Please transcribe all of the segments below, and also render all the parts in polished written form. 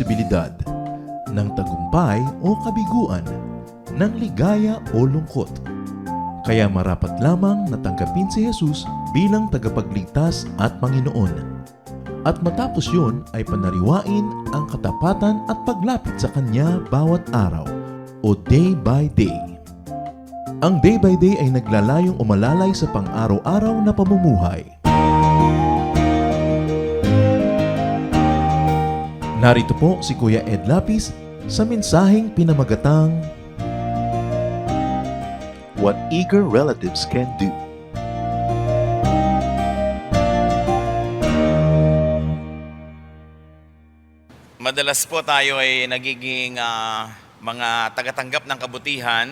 posibilidad ng tagumpay o kabiguan, ng ligaya o lungkot. Kaya marapat lamang na tanggapin si Jesus bilang tagapagligtas at Panginoon. At matapos yun ay panariwain ang katapatan at paglapit sa Kanya bawat araw o day by day. Ang day by day ay naglalayong umalalay sa pang-araw-araw na pamumuhay. Narito po si Kuya Ed Lapis sa mensaheng pinamagatang What Eager Relatives Can Do. Madalas po tayo ay nagiging mga tagatanggap ng kabutihan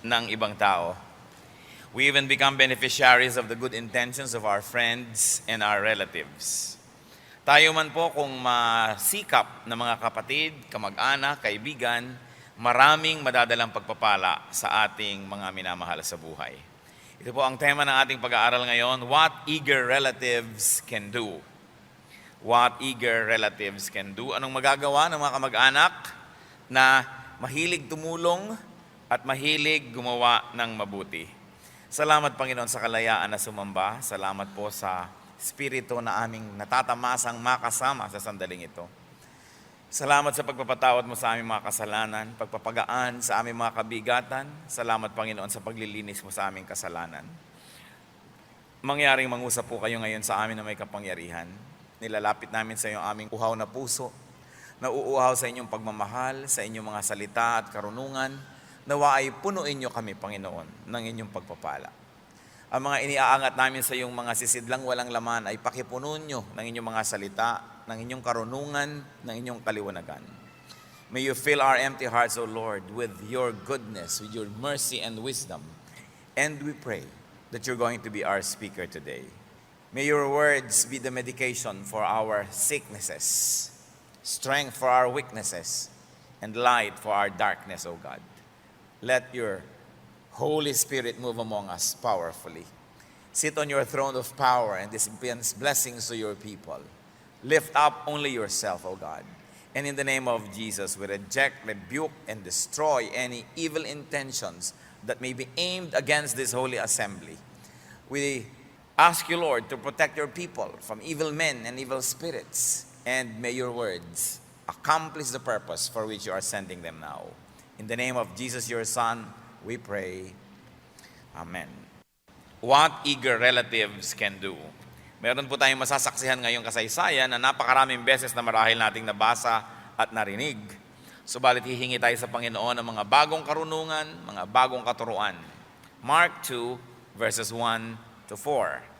ng ibang tao. We even become beneficiaries of the good intentions of our friends and our relatives. Tayo man po kung masikap na mga kapatid, kamag-anak, kaibigan, maraming madadalang pagpapala sa ating mga minamahal sa buhay. Ito po ang tema ng ating pag-aaral ngayon, What Eager Relatives Can Do. What eager relatives can do. Anong magagawa ng mga kamag-anak na mahilig tumulong at mahilig gumawa ng mabuti. Salamat Panginoon sa kalayaan na sumamba. Salamat po sa Espiritu na aming natatamasang makasama sa sandaling ito. Salamat sa pagpapatawad mo sa aming mga kasalanan, pagpapagaan sa aming mga kabigatan. Salamat Panginoon sa paglilinis mo sa aming kasalanan. Mangyaring mangusap po kayo ngayon sa amin na may kapangyarihan. Nilalapit namin sa iyo aming uhaw na puso, na uuhaw sa inyong pagmamahal, sa inyong mga salita at karunungan, nawa ay punuin niyo kami, Panginoon, ng inyong pagpapala. Ang mga iniaangat namin sa iyong mga sisidlang walang laman ay pakipunuin niyo ng inyong mga salita, ng inyong karunungan, ng inyong kaliwanagan. May you fill our empty hearts, O Lord, with your goodness, with your mercy and wisdom. And we pray that you're going to be our speaker today. May your words be the medication for our sicknesses, strength for our weaknesses, and light for our darkness, O God. Let your Holy Spirit move among us powerfully. Sit on your throne of power and dispense blessings to your people. Lift up only yourself, O God. And in the name of Jesus, we reject, rebuke, and destroy any evil intentions that may be aimed against this holy assembly. We ask you, Lord, to protect your people from evil men and evil spirits, and may your words accomplish the purpose for which you are sending them now. In the name of Jesus, your Son, we pray. Amen. What eager relatives can do. Meron po tayong masasaksihan ngayong kasaysayan na napakaraming beses na marahil nating nabasa at narinig. Subalit hihingi tayo sa Panginoon ng mga bagong karunungan, mga bagong katuruan. Mark 2, verses 1 to 4.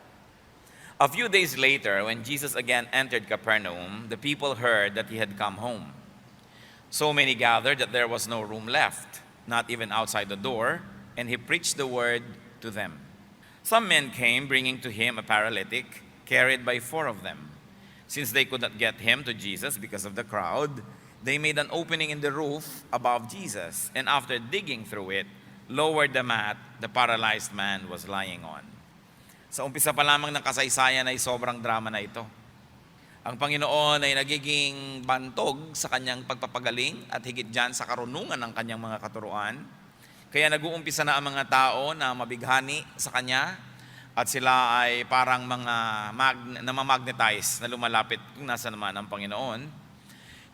A few days later, when Jesus again entered Capernaum, the people heard that he had come home. So many gathered that there was no room left, not even outside the door, and he preached the word to them. Some men came, bringing to him a paralytic, carried by 4 of them. Since they could not get him to Jesus because of the crowd, they made an opening in the roof above Jesus, and after digging through it, lowered the mat the paralyzed man was lying on. Sa umpisa pa lamang ng kasaysayan ay sobrang drama na ito. Ang Panginoon ay nagiging bantog sa kanyang pagpapagaling at higit dyan sa karunungan ng kanyang mga katuruan. Kaya nag-uumpisa na ang mga tao na mabighani sa kanya at sila ay parang mga namamagnetize na lumalapit kung nasa naman ang Panginoon.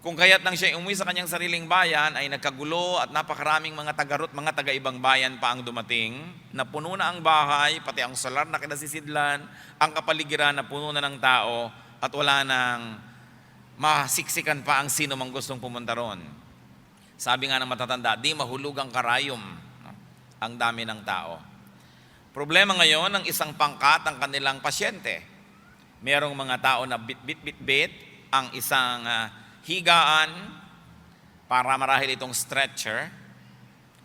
Kung kaya't nang siya umuwi sa kanyang sariling bayan ay nagkagulo at napakaraming mga tagarot, mga taga-ibang bayan pa ang dumating, na puno na ang bahay, pati ang solar na kinasisidlan, ang kapaligiran na puno na ng tao, at wala nang masiksikan pa ang sino mang gustong pumunta ron. Sabi nga ng matatanda, di mahulog ang karayom, ang dami ng tao. Problema ngayon ng isang pangkat ang kanilang pasyente. Merong mga tao na bit ang isang higaan para marahil itong stretcher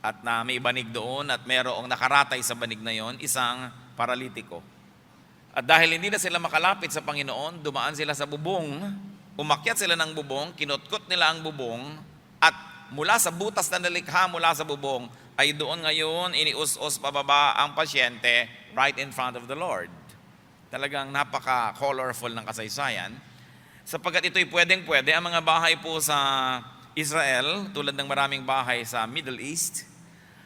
at na may banig doon at merong nakaratay sa banig na yon, isang paralitiko. At dahil hindi na sila makalapit sa Panginoon, dumaan sila sa bubong, umakyat sila ng bubong, kinutkot nila ang bubong, at mula sa butas na nalikha mula sa bubong, ay doon ngayon inius-us pababa ang pasyente right in front of the Lord. Talagang napaka-colorful ng kasaysayan. Sapagkat ito'y pwedeng-pwede, ang mga bahay po sa Israel, tulad ng maraming bahay sa Middle East,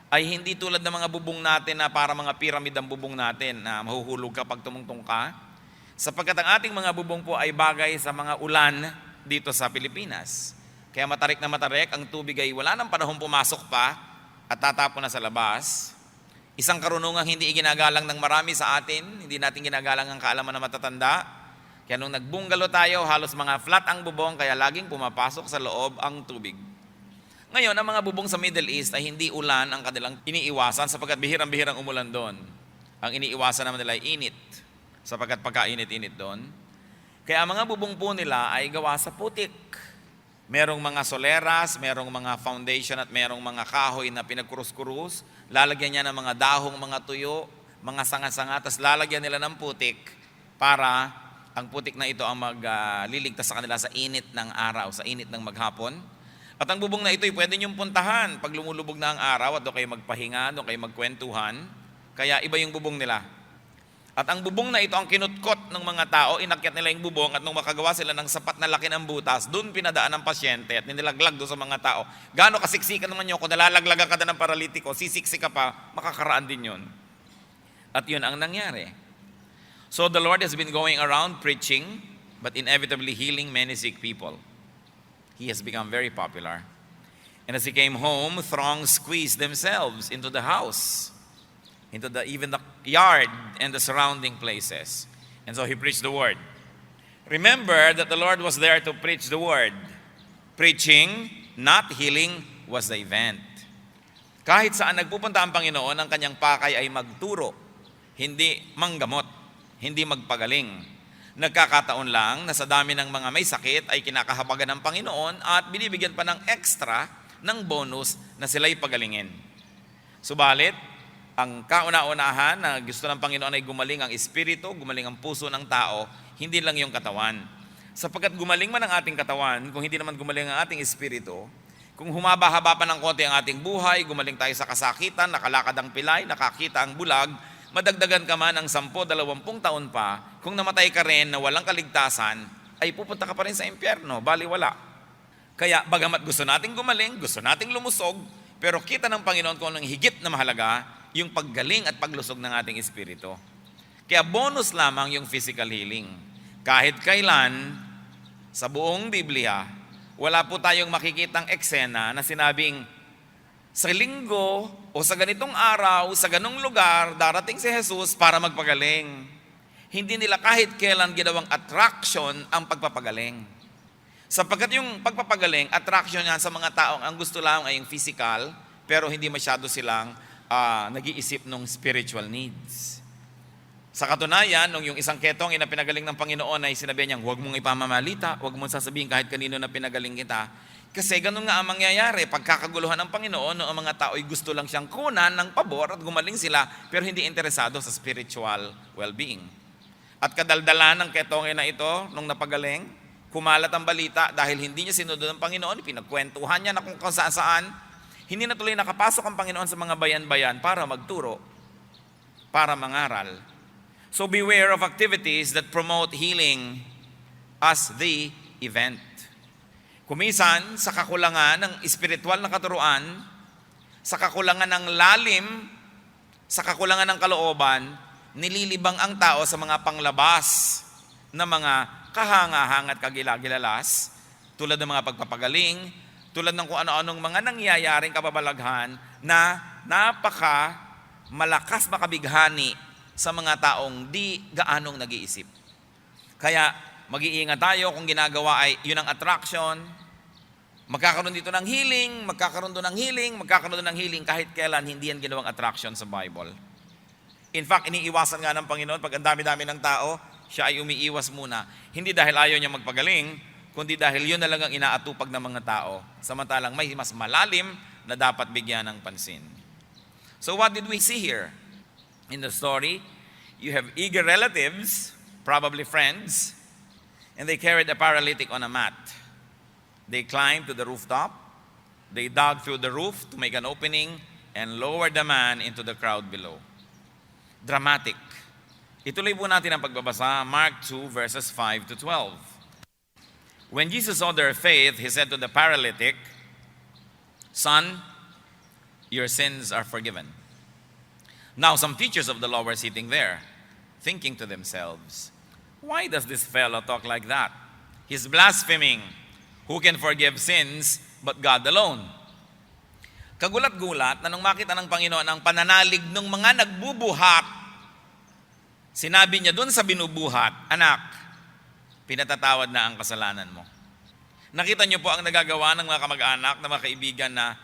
ay hindi tulad ng mga bubong natin na para mga pyramid ang bubong natin na mahuhulog kapag tumungtong ka. Sapagkat ang ating mga bubong po ay bagay sa mga ulan dito sa Pilipinas. Kaya matarik na matarik, ang tubig ay wala nang panahon pumasok pa at tatapon na sa labas. Isang karunungang hindi iginagalang ng marami sa atin, hindi natin ginagalang ang kaalaman na matatanda. Kaya nung nagbunggalo tayo, halos mga flat ang bubong, kaya laging pumapasok sa loob ang tubig. Ngayon, ang mga bubong sa Middle East ay hindi ulan ang kanilang iniiwasan sapagkat bihirang-bihirang umulan doon. Ang iniiwasan naman nila ay init, sapagkat pagkainit-init doon. Kaya ang mga bubong po nila ay gawa sa putik. Merong mga soleras, merong mga foundation at merong mga kahoy na pinagkurus-kurus. Lalagyan niya ng mga dahong, mga tuyo, mga sanga-sanga, tapos lalagyan nila ng putik para ang putik na ito ang magliligtas sa kanila sa init ng araw, sa init ng maghapon. At ang bubong na ito ay pwede niyong puntahan pag lumulubog na ang araw at doon kayo magpahinga, doon kayo magkwentuhan. Kaya iba yung bubong nila. At ang bubong na ito ang kinutkot ng mga tao, inakyat nila yung bubong at nung makagawa sila ng sapat na laki ng butas, doon pinadaan ng pasyente at nilaglag doon sa mga tao. Gaano kasiksikan naman yun, kung nalalaglagan ka na ng paralitiko, sisiksik ka pa, makakaraan din yun. At yun ang nangyari. So the Lord has been going around preaching, but inevitably healing many sick people. He has become very popular. And as he came home, throngs squeezed themselves into the house, into even the yard and the surrounding places. And so he preached the word. Remember that the Lord was there to preach the word. Preaching, not healing, was the event. Kahit saan nagpupunta ang Panginoon, ang kanyang pakay ay magturo, hindi manggamot, hindi magpagaling. Nagkakataon lang na sa dami ng mga may sakit ay kinakahabagan ng Panginoon at binibigyan pa ng extra ng bonus na sila'y pagalingin. Subalit, ang kauna-unahan na gusto ng Panginoon ay gumaling ang espiritu, gumaling ang puso ng tao, hindi lang yung katawan. Sapagkat gumaling man ang ating katawan, kung hindi naman gumaling ang ating espiritu, kung humaba-haba pa ng konti ang ating buhay, gumaling tayo sa kasakitan, nakalakad ang pilay, nakakita ang bulag, madagdagan ka man ng 10-20 taon pa, kung namatay ka rin na walang kaligtasan, ay pupunta ka pa rin sa impyerno, baliwala. Kaya bagamat gusto nating gumaling, gusto nating lumusog, pero kita ng Panginoon kung anong higit na mahalaga, yung paggaling at paglusog ng ating espiritu. Kaya bonus lamang yung physical healing. Kahit kailan, sa buong Biblia, wala po tayong makikitang eksena na sinabing, sa linggo o sa ganitong araw, sa ganong lugar, darating si Jesus para magpagaling. Hindi nila kahit kailan ginawang attraction ang pagpapagaling. Sapagkat yung pagpapagaling, attraction yan sa mga taong ang gusto lang ay yung physical, pero hindi masyado silang nag-iisip ng spiritual needs. Sa katunayan, nung yung isang ketong pinagaling ng Panginoon ay sinabi niyang, huwag mong ipamamalita, huwag mong sasabihin kahit kanino na pinagaling kita. Kasi ganun nga ang mangyayari, pagkakaguluhan ng Panginoon, ang mga tao ay gusto lang siyang kunan ng pabor at gumaling sila, pero hindi interesado sa spiritual well-being. At kadaldalan ng ketong na ito, nung napagaling, kumalat ang balita dahil hindi niya sinunod ng Panginoon, pinagkwentuhan niya na kung saan-saan. Hindi na tuloy nakapasok ang Panginoon sa mga bayan-bayan para magturo, para mangaral. So beware of activities that promote healing as the event. Kumisan sa kakulangan ng espiritual na katuruan, sa kakulangan ng lalim, sa kakulangan ng kalooban, nililibang ang tao sa mga panglabas na mga kahanga-hang at kagilagilalas, tulad ng mga pagpapagaling, tulad ng kung ano-anong mga nangyayaring kababalaghan na napaka malakas makabighani sa mga taong di gaanong nag-iisip. Kaya mag-iingat tayo kung ginagawa ay yun ang attraction, magkakaroon dito ng healing, magkakaroon doon ng healing, magkakaroon doon ng healing, kahit kailan hindi yan ginawang attraction sa Bible. In fact, iniiwasan nga ng Panginoon pag ang dami-dami ng tao, siya ay umiiwas muna. Hindi dahil ayaw niya magpagaling, kundi dahil yun na lang ang inaatupag ng mga tao, samantalang may mas malalim na dapat bigyan ng pansin. So what did we see here? In the story, you have eager relatives, probably friends, and they carried a paralytic on a mat. They climbed to the rooftop, they dug through the roof to make an opening, and lowered the man into the crowd below. Dramatic. Ituloy po natin ang pagbabasa, Mark 2 verses 5 to 12. When Jesus saw their faith, he said to the paralytic, "Son, your sins are forgiven." Now some teachers of the law were sitting there, thinking to themselves, "Why does this fellow talk like that? He's blaspheming. Who can forgive sins but God alone?" Kagulat-gulat na nung makita ng Panginoon ang pananalig ng mga nagbubuhat, sinabi niya dun sa binubuhat, "Anak, pinatatawad na ang kasalanan mo." Nakita niyo po ang nagagawa ng mga kamag-anak na mga kaibigan na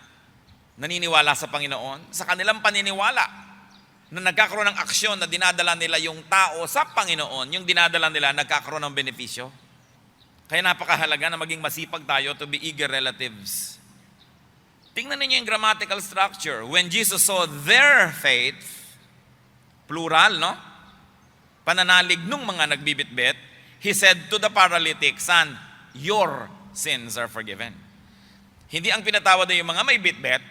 naniniwala sa Panginoon, sa kanilang paniniwala na nagkakaroon ng aksyon na dinadala nila yung tao sa Panginoon, yung dinadala nila nagkakaroon ng benepisyo. Kaya napakahalaga na maging masipag tayo to be eager relatives. Tingnan ninyo yung grammatical structure. When Jesus saw their faith, plural, no? Pananalig nung mga nagbibitbit, he said to the paralytic, "Son, your sins are forgiven." Hindi ang pinatawad ay yung mga may bitbit,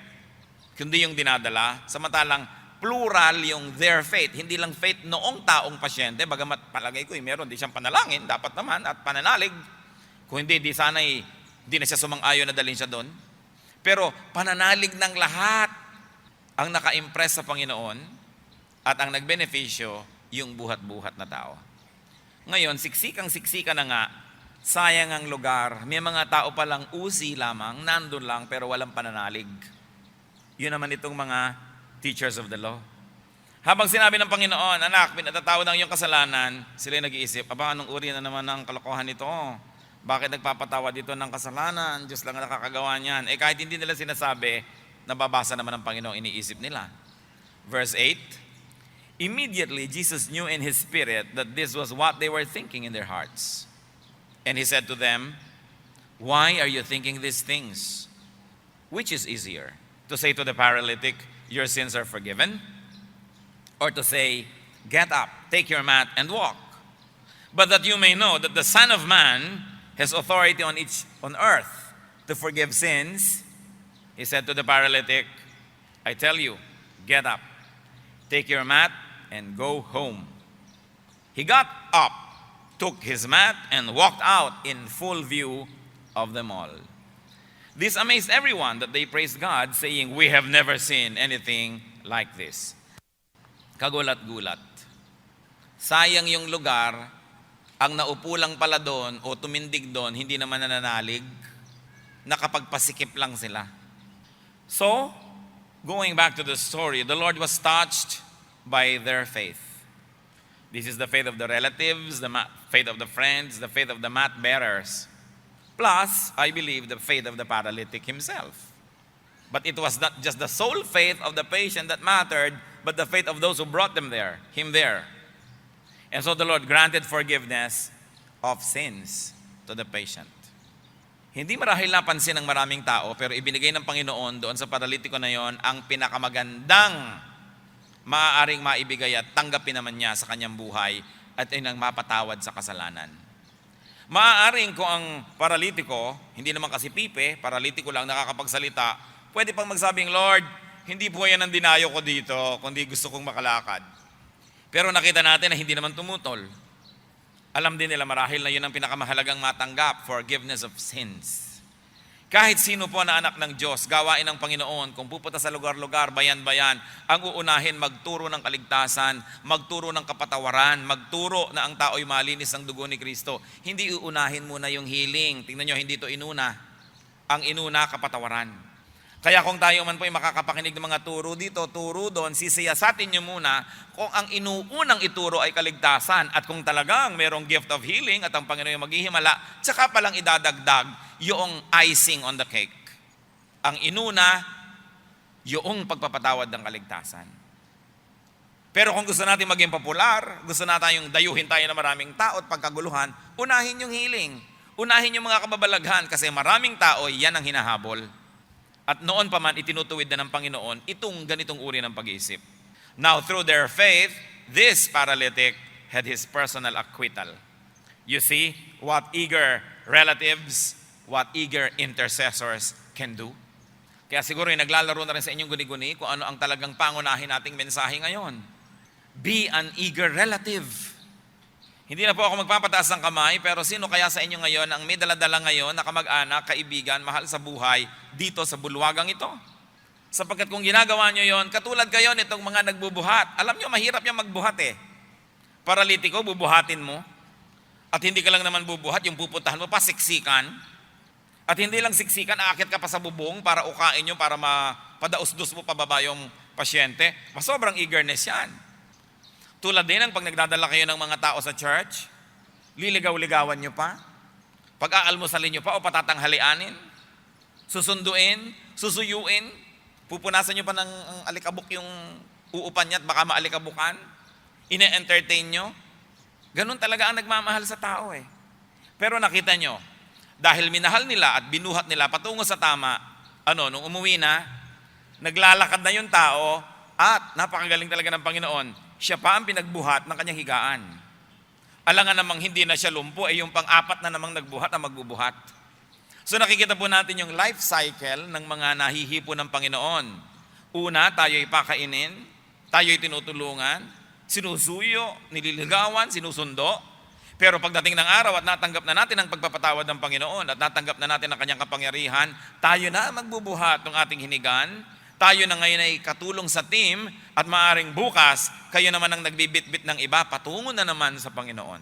kundi yung dinadala, samantalang plural yung their faith. Hindi lang faith noong taong pasyente, bagamat palagay ko meron di siyang panalangin, dapat naman, at pananalig. Kung hindi, di sana'y di na siya sumang-ayon na dalhin siya doon. Pero pananalig ng lahat ang naka-impress sa Panginoon at ang nagbenepisyo yung buhat-buhat na tao. Ngayon, siksika na nga, sayang ang lugar. May mga tao palang usi lamang, nandun lang, pero walang pananalig. Yun naman itong mga teachers of the law. Habang sinabi ng Panginoon, "Anak, pinatatawad ang iyong kasalanan," sila nag-iisip, "Aba, anong uri na naman ng kalokohan nito? Bakit nagpapatawad dito ng kasalanan? Diyos lang ang nakakagawa niyan." Kahit hindi nila sinasabi, nababasa naman ng Panginoon, iniisip nila. Verse 8, "Immediately Jesus knew in his spirit that this was what they were thinking in their hearts. And he said to them, 'Why are you thinking these things? Which is easier, to say to the paralytic, your sins are forgiven? Or to say, get up, take your mat and walk? But that you may know that the Son of Man has authority on earth to forgive sins,' he said to the paralytic, 'I tell you, get up, take your mat and go home.' He got up, took his mat, and walked out in full view of them all. This amazed everyone that they praised God, saying, 'We have never seen anything like this.'" Kagulat-gulat. Sayang yung lugar, ang naupo lang pala doon o tumindig doon, hindi naman nananalig, nakapagpasikip lang sila. So, going back to the story, the Lord was touched by their faith. This is the faith of the relatives, the faith of the friends, the faith of the mat bearers. Plus, I believe, the faith of the paralytic himself. But it was not just the sole faith of the patient that mattered, but the faith of those who brought him there. And so the Lord granted forgiveness of sins to the patient. Hindi marahil napansin ng maraming tao, pero ibinigay ng Panginoon doon sa paralitiko na yon ang pinakamagandang maaaring maibigay at tanggapin naman niya sa kanyang buhay at yun ang mapatawad sa kasalanan. Maaaring kung ang paralitiko, hindi naman kasi pipe, paralitiko lang nakakapagsalita, pwede pang magsabing, "Lord, hindi po yan ang dinayo ko dito, kundi gusto kong makalakad." Pero nakita natin na hindi naman tumutol. Alam din nila marahil na yun ang pinakamahalagang matanggap, forgiveness of sins. Kahit sino po na anak ng Diyos, gawain ng Panginoon, kung pupunta sa lugar-lugar, bayan-bayan, ang uunahin magturo ng kaligtasan, magturo ng kapatawaran, magturo na ang tao'y malinis ng dugo ni Kristo. Hindi uunahin muna yung healing. Tingnan nyo, hindi ito inuna. Ang inuna, kapatawaran. Kaya kung tayo man po ay makakapakinig ng mga turo dito, turo doon, sisiyasatin nyo muna kung ang inuunang ituro ay kaligtasan at kung talagang merong gift of healing at ang Panginoon yung maghihimala, tsaka palang idadagdag yung icing on the cake. Ang inuna, yung pagpapatawad ng kaligtasan. Pero kung gusto natin maging popular, gusto natin yung dayuhin tayo ng maraming tao at pagkaguluhan, unahin yung healing. Unahin yung mga kababalaghan kasi maraming tao, yan ang hinahabol. At noon pa man, itinutuwid na ng Panginoon itong ganitong uri ng pag-iisip. Now, through their faith, this paralytic had his personal acquittal. You see what eager relatives, what eager intercessors can do? Kaya siguro yung naglalaro na rin sa inyong guni-guni kung ano ang talagang pangunahin nating mensahe ngayon. Be an eager relative. Hindi na po ako magpapataas ng kamay, pero sino kaya sa inyo ngayon ang may daladala ngayon na kamag-anak, kaibigan, mahal sa buhay dito sa bulwagang ito? Sapagkat kung ginagawa nyo yon, katulad kayo nitong mga nagbubuhat. Alam nyo, mahirap yung magbuhat eh. Paralitiko, bubuhatin mo. At hindi ka lang naman bubuhat, yung pupuntahan mo pa, siksikan. At hindi lang siksikan, aakit ka pa sa bubong para ukain nyo, para mapadaus-dus mo pababa yung pasyente. Sobrang eagerness yan. Tulad din ng pag nagdadala kayo ng mga tao sa church, liligaw-ligawan nyo pa, pag-aalmusalin nyo pa o patatanghalianin, susunduin, susuyuin, pupunasan nyo pa ng alikabok yung uupan niya at baka maalikabukan, ine-entertain nyo. Ganun talaga ang nagmamahal sa tao eh. Pero nakita nyo, dahil minahal nila at binuhat nila patungo sa tama, nung umuwi na, naglalakad na yung tao at napakagaling talaga ng Panginoon. Siya pa ang pinagbuhat ng kanyang higaan. Alangan namang hindi na siya lumpo, yung pang-apat na namang nagbuhat ang magbubuhat. So nakikita po natin yung life cycle ng mga nahihipo ng Panginoon. Una, tayo'y pakainin, tayo'y tinutulungan, sinusuyo, nililigawan, sinusundo. Pero pagdating ng araw at natanggap na natin ang pagpapatawad ng Panginoon at natanggap na natin ang kanyang kapangyarihan, tayo na magbubuhat ng ating hinigan. Tayo na ngayon ay katulong sa team at maaring bukas, kayo naman ang nagbibitbit ng iba, patungo na naman sa Panginoon.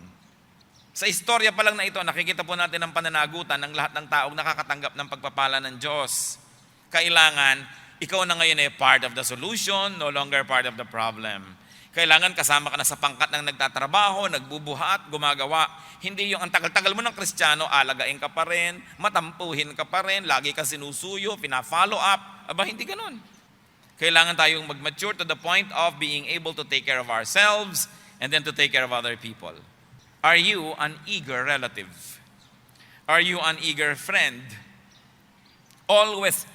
Sa istorya pa lang na ito, nakikita po natin ang pananagutan ng lahat ng taong nakakatanggap ng pagpapala ng Diyos. Kailangan, ikaw na ngayon ay part of the solution, no longer part of the problem. Kailangan kasama ka na sa pangkat ng nagtatrabaho, nagbubuhat, gumagawa. Hindi yung ang tagal-tagal mo ng Kristiyano, alagain ka pa rin, matampuhin ka pa rin, lagi ka sinusuyo, pina-follow up. Aba, hindi ganun. Kailangan tayong mag-mature to the point of being able to take care of ourselves and then to take care of other people. Are you an eager relative? Are you an eager friend? Always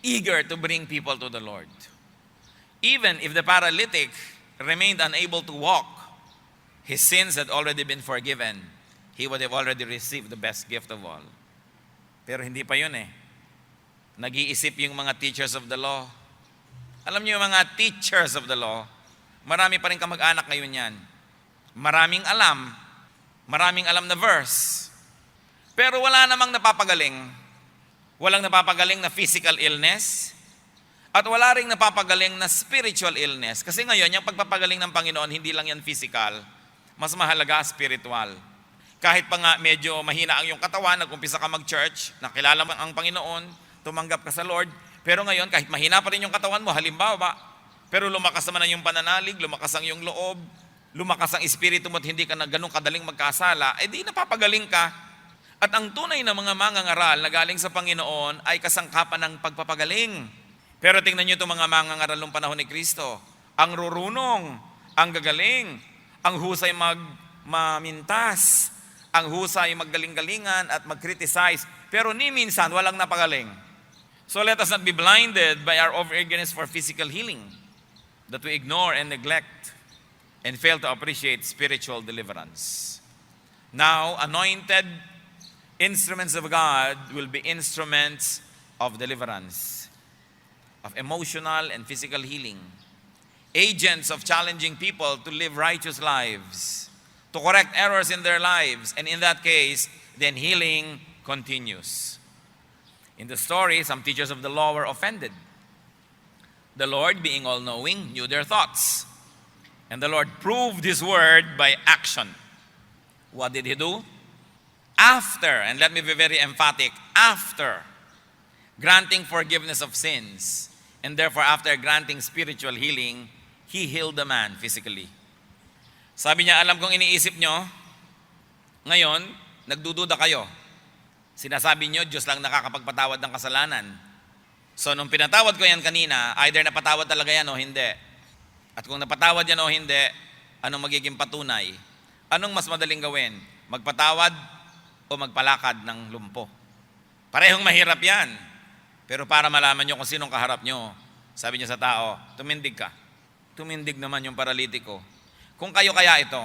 eager to bring people to the Lord. Even if the paralytic remained unable to walk, his sins had already been forgiven. He would have already received the best gift of all. Pero hindi pa yun eh. Nag-iisip yung mga teachers of the law. Alam niyo yung mga teachers of the law, marami pa rin kamag-anak ngayon yan. Maraming alam na verse. Pero wala namang napapagaling. Walang napapagaling na physical illness at wala ring napapagaling na spiritual illness. Kasi ngayon, yung pagpapagaling ng Panginoon, hindi lang yan physical. Mas mahalaga spiritual. Kahit pa nga medyo mahina ang iyong katawan, nag-umpisa ka mag-church, nakilala mo ang Panginoon, tumanggap ka sa Lord, pero ngayon, kahit mahina pa rin yung katawan mo, halimbawa, pero lumakas naman ang iyong pananalig, lumakas ang iyong loob, lumakas ang espiritu mo at hindi ka na ganun kadaling magkasala, di napapagaling ka. At ang tunay na mga mangangaral na galing sa Panginoon ay kasangkapan ng pagpapagaling. Pero tingnan niyo itong mga mangangaral ng panahon ni Kristo. Ang rurunong, ang gagaling, ang husay mamintas, ang husay maggaling-galingan at mag-criticize. Pero ni minsan, walang napagaling. So let us not be blinded by our over-eagerness for physical healing, that we ignore and neglect and fail to appreciate spiritual deliverance. Now, anointed instruments of God will be instruments of deliverance, of emotional and physical healing, agents of challenging people to live righteous lives, to correct errors in their lives, and in that case, then healing continues. In the story, some teachers of the law were offended. The Lord, being all-knowing, knew their thoughts. And the Lord proved His word by action. What did He do? After, and let me be very emphatic, after granting forgiveness of sins, and therefore after granting spiritual healing, He healed the man physically. Sabi niya, alam kong iniisip nyo, ngayon, nagdududa kayo. Sinasabi nyo, Diyos lang nakakapagpatawad ng kasalanan. So, nung pinatawad ko yan kanina, either napatawad talaga yan o hindi. At kung napatawad yan o hindi, anong magiging patunay? Anong mas madaling gawin? Magpatawad o magpalakad ng lumpo? Parehong mahirap yan. Pero para malaman nyo kung sinong kaharap nyo, sabi niya sa tao, tumindig ka. Tumindig naman yung paralitiko. Kung kayo kaya ito,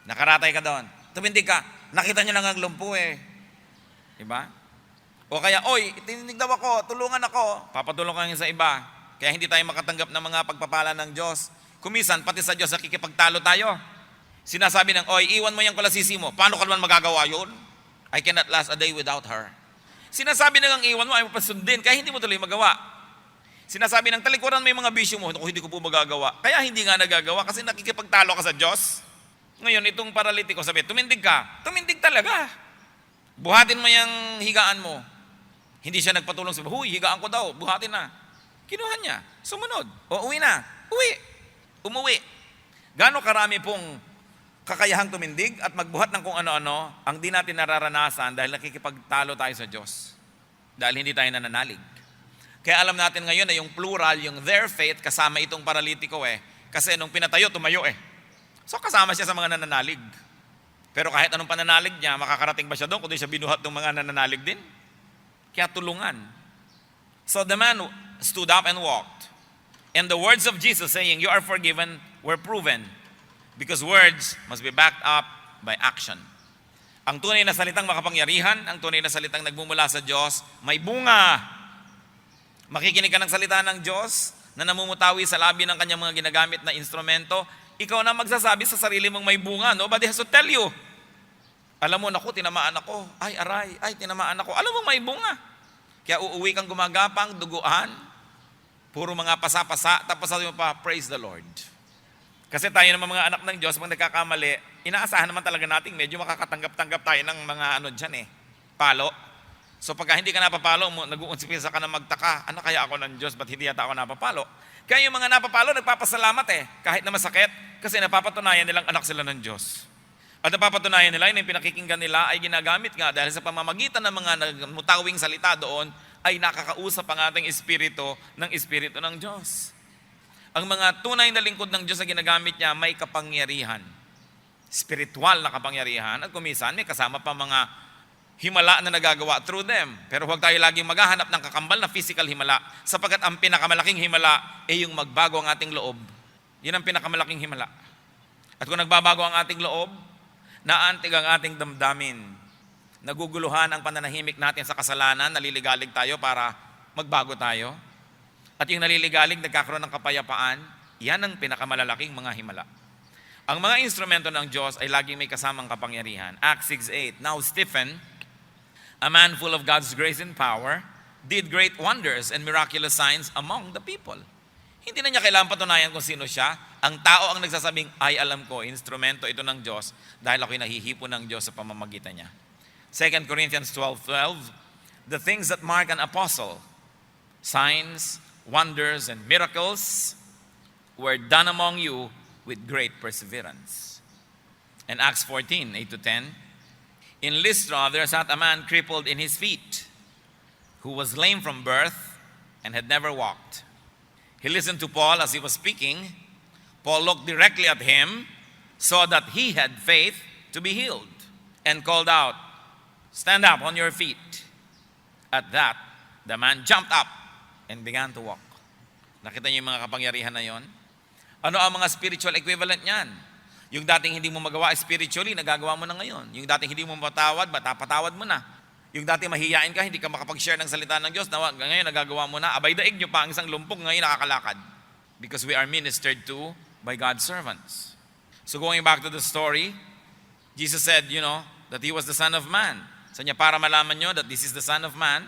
nakaratay ka doon, tumindig ka. Nakita nyo lang ang lumpo eh. Diba? O kaya, oy, tinindig daw ako, tulungan ako. Papatulong ka sa iba. Kaya hindi tayo makatanggap ng mga pagpapala ng Diyos. Kumisan, pati sa Diyos nakikipagtalo tayo. Sinasabi ng, oy, iwan mo yung kalasisi mo. Paano ka naman magagawa yun? I cannot last a day without her. Sinasabi na ng iwan mo, ay mapasundin, kaya hindi mo tuloy magawa. Sinasabi ng talikuran mo yung mga bisyo mo, hindi ko po magagawa. Kaya hindi nga nagagawa kasi nakikipagtalo ka sa Diyos. Ngayon, itong paralitiko, sabi, tumindig ka. Tumindig talaga. Buhatin mo yung higaan mo. Hindi siya nagpatulong, sabi, huy, higaan ko daw, buhatin na. Kinuha niya, sumunod. O, uwi na. Umuwi. Gano'ng karami pong kakayahang tumindig at magbuhat ng kung ano-ano ang di natin nararanasan dahil nakikipagtalo tayo sa Diyos. Dahil hindi tayo nananalig. Kaya alam natin ngayon na yung plural, yung their faith, kasama itong paralitiko Kasi nung pinatayo, tumayo So kasama siya sa mga nananalig. Pero kahit anong pananalig niya, makakarating ba siya doon kung di siya binuhat ng mga nananalig din? Kaya tulungan. So the man stood up and walked. And the words of Jesus saying, you are forgiven, were proven. Because words must be backed up by action. Ang tunay na salitang makapangyarihan, ang tunay na salitang nagmumula sa Diyos, may bunga. Makikinig ka ng salita ng Diyos na namumutawi sa labi ng kanyang mga ginagamit na instrumento, ikaw na magsasabi sa sarili mong may bunga. Nobody has to tell you. Alam mo, naku, tinamaan ako. Ay, aray, ay, tinamaan ako. Alam mo, may bunga. Kaya uuwi kang gumagapang, duguan, puro mga pasa-pasa, tapos sabi mo pa, praise the Lord. Kasi tayo naman mga anak ng Diyos, pag nagkakamali, inaasahan naman talaga natin, medyo makakatanggap-tanggap tayo ng mga palo. So pagka hindi ka napapalo, nag-uunsipisa ka na magtaka, ano kaya ako ng Diyos, ba't hindi yata ako napapalo? Kaya yung mga napapalo, nagpapasalamat kahit na masakit, kasi napapatunayan nilang anak sila ng Diyos. At napapatunayan nila, yung pinakikinggan nila ay ginagamit nga dahil sa pamamagitan ng mga nagmutawing salita doon, ay nakakausap ang ating espiritu ng Diyos. Ang mga tunay na lingkod ng Diyos na ginagamit niya, may kapangyarihan. Spiritual na kapangyarihan. At kumisan, may kasama pa mga himala na nagagawa through them. Pero huwag tayo laging maghahanap ng kakambal na physical himala, sapagkat ang pinakamalaking himala ay yung magbago ang ating loob. Yun ang pinakamalaking himala. At kung nagbabago ang ating loob, naantig ang ating damdamin. Naguguluhan ang pananahimik natin sa kasalanan, naliligalig tayo para magbago tayo. At yung naliligalig, nagkakaroon ng kapayapaan, yan ang pinakamalalaking mga himala. Ang mga instrumento ng Diyos ay laging may kasamang kapangyarihan. Acts 6:8, now Stephen, a man full of God's grace and power, did great wonders and miraculous signs among the people. Hindi na niya kailangan patunayan kung sino siya. Ang tao ang nagsasabing, ay alam ko, instrumento ito ng Diyos dahil ako'y nahihipo ng Diyos sa pamamagitan niya. 2 Corinthians 12:12, the things that mark an apostle, signs, wonders, and miracles were done among you with great perseverance. And Acts 14:8-10, in Lystra there sat a man crippled in his feet, who was lame from birth and had never walked. He listened to Paul as he was speaking. Paul looked directly at him, saw that he had faith to be healed, and called out, stand up on your feet. At that, the man jumped up and began to walk. Nakita niyo yung mga kapangyarihan na yon? Ano ang mga spiritual equivalent niyan? Yung dating hindi mo magawa spiritually, nagagawa mo na ngayon. Yung dating hindi mo matawad, patawad mo na. Yung dating mahihiyain ka, hindi ka makapag-share ng salita ng Diyos, ngayon nagagawa mo na. Abay daig nyo pa ang isang lumpok, ngayon nakakalakad. Because we are ministered to by God's servants. So going back to the story, Jesus said, that He was the Son of Man. So niya, para malaman nyo that this is the Son of Man,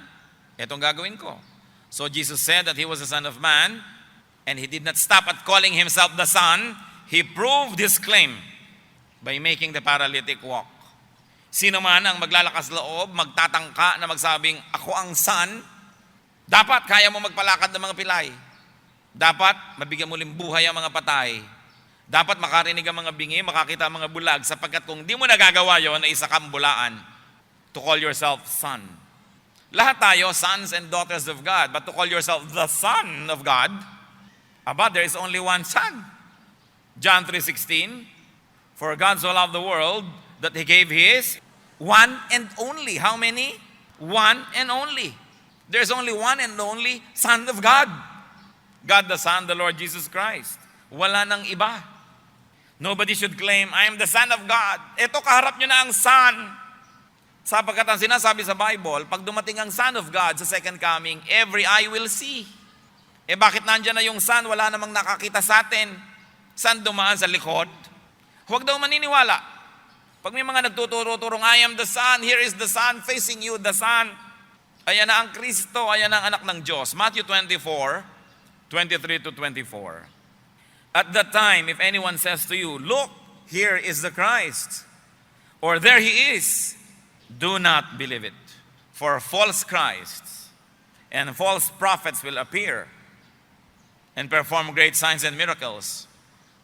etong gagawin ko. So Jesus said that He was the Son of Man, and He did not stop at calling Himself the Son. He proved His claim by making the paralytic walk. Sino man ang maglalakas loob, magtatangka na magsabing, ako ang Son, dapat kaya mo magpalakad ng mga pilay. Dapat mabigyan mo rin buhay ang mga patay. Dapat makarinig ang mga bingi, makakita ang mga bulag, sapagkat kung di mo nagagawa yon, ay isa kang bulaan to call yourself son. Lahat tayo, sons and daughters of God, but to call yourself the Son of God, there is only one Son. John 3:16, for God so loved the world that He gave His one and only. How many? One and only. There's only one and only Son of God. God the Son, the Lord Jesus Christ. Wala nang iba. Nobody should claim, I am the Son of God. Ito, kaharap nyo na ang Son. Sapagkat ang sinasabi sa Bible, pag dumating ang Son of God sa second coming, every eye will see. Bakit nandyan na yung Son? Wala namang nakakita sa atin. Saan dumaan? Sa likod? Huwag daw maniniwala. Pag may mga nagtuturo-turong, I am the Son, here is the Son facing you, the Son. Ayan na ang Kristo, ayan na ang anak ng Diyos. Matthew 24:23-24. At that time, if anyone says to you, look, here is the Christ, or there he is, do not believe it. For false Christs and false prophets will appear and perform great signs and miracles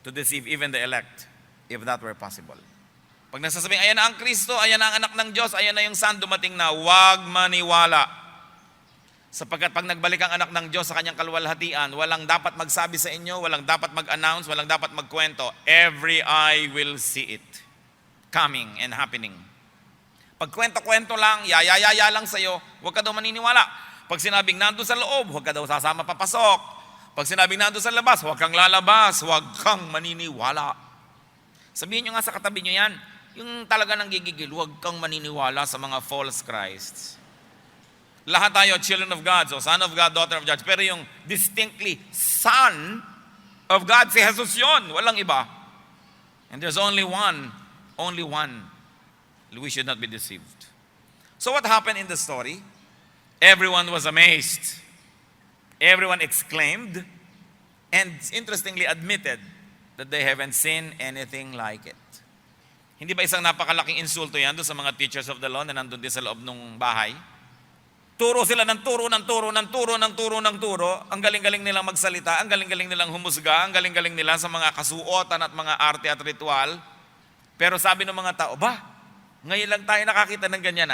to deceive even the elect, if that were possible. Pag nagsasabing, ayan na ang Kristo, ayan na ang anak ng Diyos, ayan na yung Son dumating na, huwag maniwala. Sapagkat pag nagbalik ang anak ng Diyos sa kanyang kaluwalhatian, walang dapat magsabi sa inyo, walang dapat mag-announce, walang dapat magkwento. Every eye will see it coming and happening. Pag kwento-kwento lang, yaya lang sa'yo, huwag ka daw maniniwala. Pag sinabing nandun sa loob, huwag ka daw sasama papasok. Pag sinabing nandun sa labas, huwag kang lalabas, huwag kang maniniwala. Sabihin nyo nga sa katabi nyo yan, yung talaga nang gigigil, huwag kang maniniwala sa mga false Christs. Lahat tayo children of God, so son of God, daughter of God. Pero yung distinctly son of God, si Jesus yun, walang iba. And there's only one. We should not be deceived. So what happened in the story? Everyone was amazed. Everyone exclaimed, and interestingly admitted that they haven't seen anything like it. Hindi ba isang napakalaking insulto yan doon sa mga teachers of the law na nandun din sa loob ng bahay? Turo sila ng turo. Ang galing-galing nilang magsalita, ang galing-galing nilang humusga, ang galing-galing nila sa mga kasuotan at mga arte at ritual. Pero sabi ng mga tao, ngayon lang tayo nakakita ng ganyan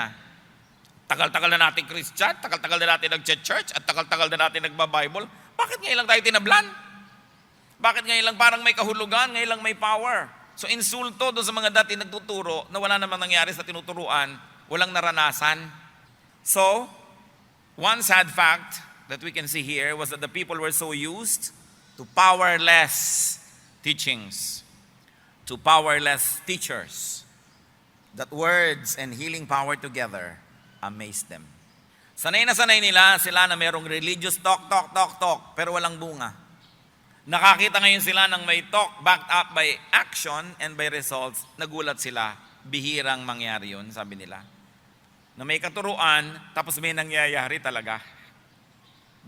Tagal-tagal na natin Christian, tagal-tagal na natin nag-church, at tagal-tagal na natin nagba-Bible. Bakit ngayon lang tayo tinablan? Bakit ngayon lang parang may kahulugan, ngayon lang may power? So insulto doon sa mga dati nagtuturo na wala namang nangyari sa tinuturuan, walang naranasan. So, one sad fact that we can see here was that the people were so used to powerless teachings, to powerless teachers, that words and healing power together amazed them. Sanay na sanay nila sila na merong religious talk, pero walang bunga. Nakakita ngayon sila ng may talk backed up by action and by results. Nagulat sila, bihirang mangyari yun, sabi nila. Na may katuruan, tapos may nangyayari talaga.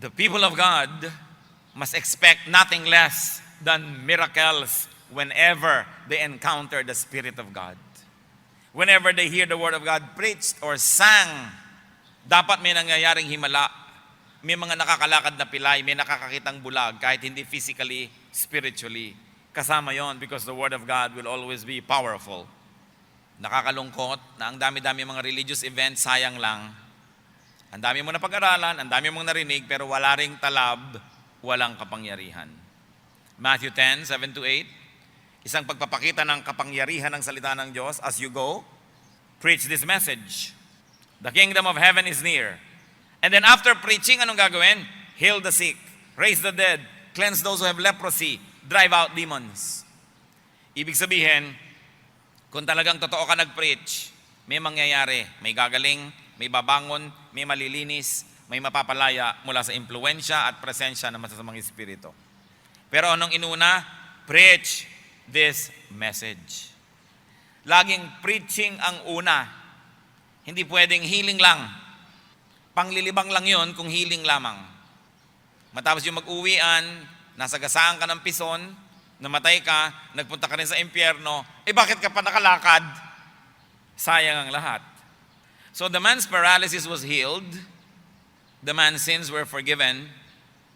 The people of God must expect nothing less than miracles whenever they encounter the Spirit of God. Whenever they hear the Word of God preached or sang, dapat may nangyayaring himala. May mga nakakalakad na pilay, may nakakakitang bulag, kahit hindi physically, spiritually. Kasama yon because the Word of God will always be powerful. Nakakalungkot na ang dami-dami mga religious events, sayang lang. Ang dami mo na pag-aralan, ang dami mong narinig, pero wala ring talab, walang kapangyarihan. Matthew 10:7-8, isang pagpapakita ng kapangyarihan ng salita ng Diyos. As you go, preach this message. The kingdom of heaven is near. And then after preaching, anong gagawin? Heal the sick, raise the dead, cleanse those who have leprosy, drive out demons. Ibig sabihin, kung talagang totoo ka nag-preach, may mangyayari, may gagaling, may babangon, may malilinis, may mapapalaya mula sa impluensya at presensya ng masasamang espiritu. Pero anong inuna? Preach this message. Laging preaching ang una. Hindi pwedeng healing lang. Panglilibang lang yon kung healing lamang. Matapos yung mag-uwian, nasagasaan ka ng pison, namatay ka, nagpunta ka rin sa impyerno, bakit ka pa nakalakad? Sayang ang lahat. So the man's paralysis was healed. The man's sins were forgiven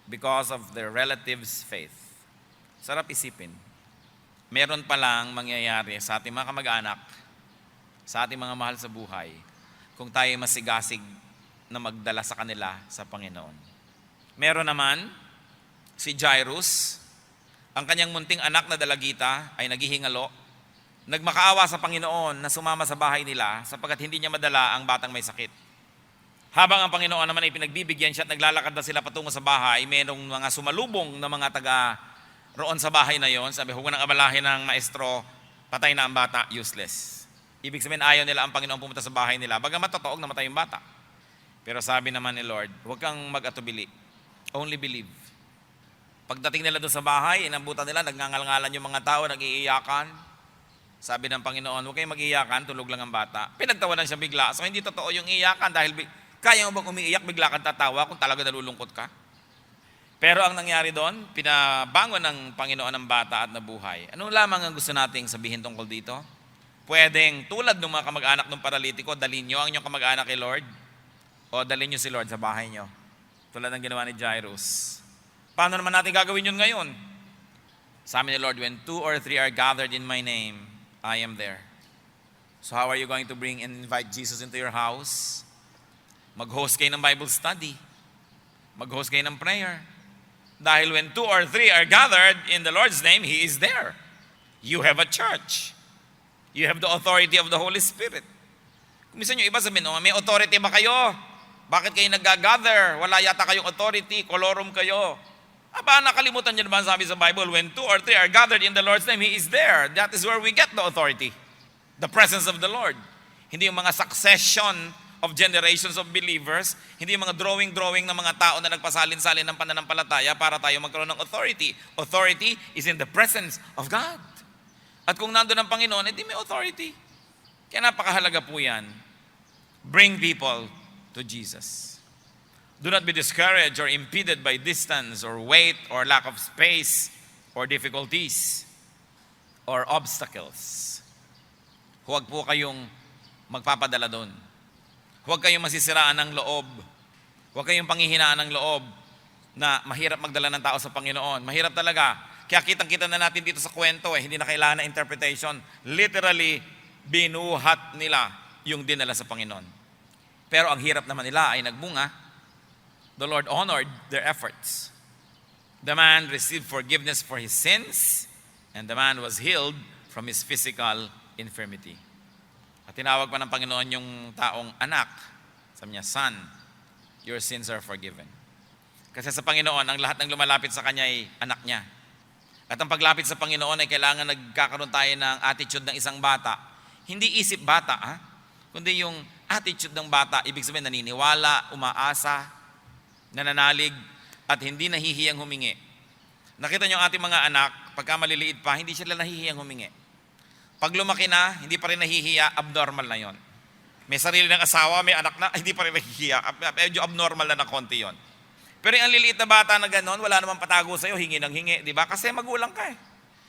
because of their relative's faith. Sarap isipin. Meron palang mangyayari sa ating mga kamag-anak, sa ating mga mahal sa buhay, kung tayo masigasig na magdala sa kanila sa Panginoon. Meron naman si Jairus, ang kanyang munting anak na dalagita ay naghihingalo, nagmakaawa sa Panginoon na sumama sa bahay nila sapagkat hindi niya madala ang batang may sakit. Habang ang Panginoon naman ay pinagbibigyan siya at naglalakad na sila patungo sa bahay, mayroong mga sumalubong na mga taga roon sa bahay na yon. Sabi, huwag nang abalahin ng maestro, patay na ang bata, useless. Ibig sabihin, ayaw nila ang Panginoon pumunta sa bahay nila. Bagamat totoo, namatay yung bata. Pero sabi naman ni Lord, huwag kang mag-atubili. Only believe. Pagdating nila doon sa bahay, inambutan nila, nagngangalangalan yung mga tao, nag-iiyakan. Sabi ng Panginoon, huwag kayong mag-iyakan, tulog lang ang bata. Pinagtawanan siya bigla. So hindi totoo yung iyakan dahil kaya mo bang umiiyak, bigla kang tatawa kung talaga nalulungkot ka? Pero ang nangyari doon, pinabangon ng Panginoon ang bata at nabuhay. Ano lamang ang gusto nating sabihin tungkol dito? Pwedeng tulad ng mga kamag-anak ng paralitiko, dalhin nyo ang inyong kamag-anak kay Lord o dalhin nyo si Lord sa bahay nyo. Tulad ng ginawa ni Jairus. Paano naman natin gagawin yun ngayon? Sabi ni Lord, when 2 or 3 are gathered in my name, I am there. So how are you going to bring and invite Jesus into your house? Mag-host kayo ng Bible study. Mag-host kayo ng prayer. Dahil when 2 or 3 are gathered in the Lord's name, He is there. You have a church. You have the authority of the Holy Spirit. Kung minsan yung iba sabihin, may authority ba kayo? Bakit kayo nag-gather? Wala yata kayong authority, kolorum kayo. Aba, nakalimutan niyo naman sabi sa Bible, when 2 or 3 are gathered in the Lord's name, He is there. That is where we get the authority. The presence of the Lord. Hindi yung mga succession of generations of believers, hindi yung mga drawing ng mga tao na nagpasalin-salin ng pananampalataya para tayo magkaroon ng authority. Authority is in the presence of God. At kung nandun ang Panginoon, edi may authority. Kaya napakahalaga po yan. Bring people to Jesus. Do not be discouraged or impeded by distance or weight or lack of space or difficulties or obstacles. Huwag po kayong magpapadala doon. Huwag kayong masisiraan ng loob. Huwag kayong panghihinaan ng loob na mahirap magdala ng tao sa Panginoon. Mahirap talaga. Kaya kitang-kita na natin dito sa kwento, hindi na kailangan na interpretation. Literally, binuhat nila yung dinala sa Panginoon. Pero ang hirap naman nila ay nagbunga. The Lord honored their efforts. The man received forgiveness for his sins, and the man was healed from his physical infirmity. At tinawag pa ng Panginoon yung taong anak. Sabi niya, son, your sins are forgiven. Kasi sa Panginoon, ang lahat ng lumalapit sa Kanya ay anak niya. At ang paglapit sa Panginoon ay kailangan nagkakaroon tayo ng attitude ng isang bata. Hindi isip bata, kundi yung attitude ng bata. Ibig sabihin, naniniwala, umaasa, nananalig, at hindi nahihiyang humingi. Nakita niyo ang ating mga anak, pagka maliliit pa, hindi sila nahihiyang humingi. Pag lumaki na, hindi pa rin nahihiya, abnormal na yon. May sarili ng asawa, may anak na, hindi pa rin nahihiya. Medyo abnormal na konti yon. Pero yung liliit na bata na gano'n, wala namang patago sa'yo, hingi ng hingi, di ba? Kasi magulang ka eh.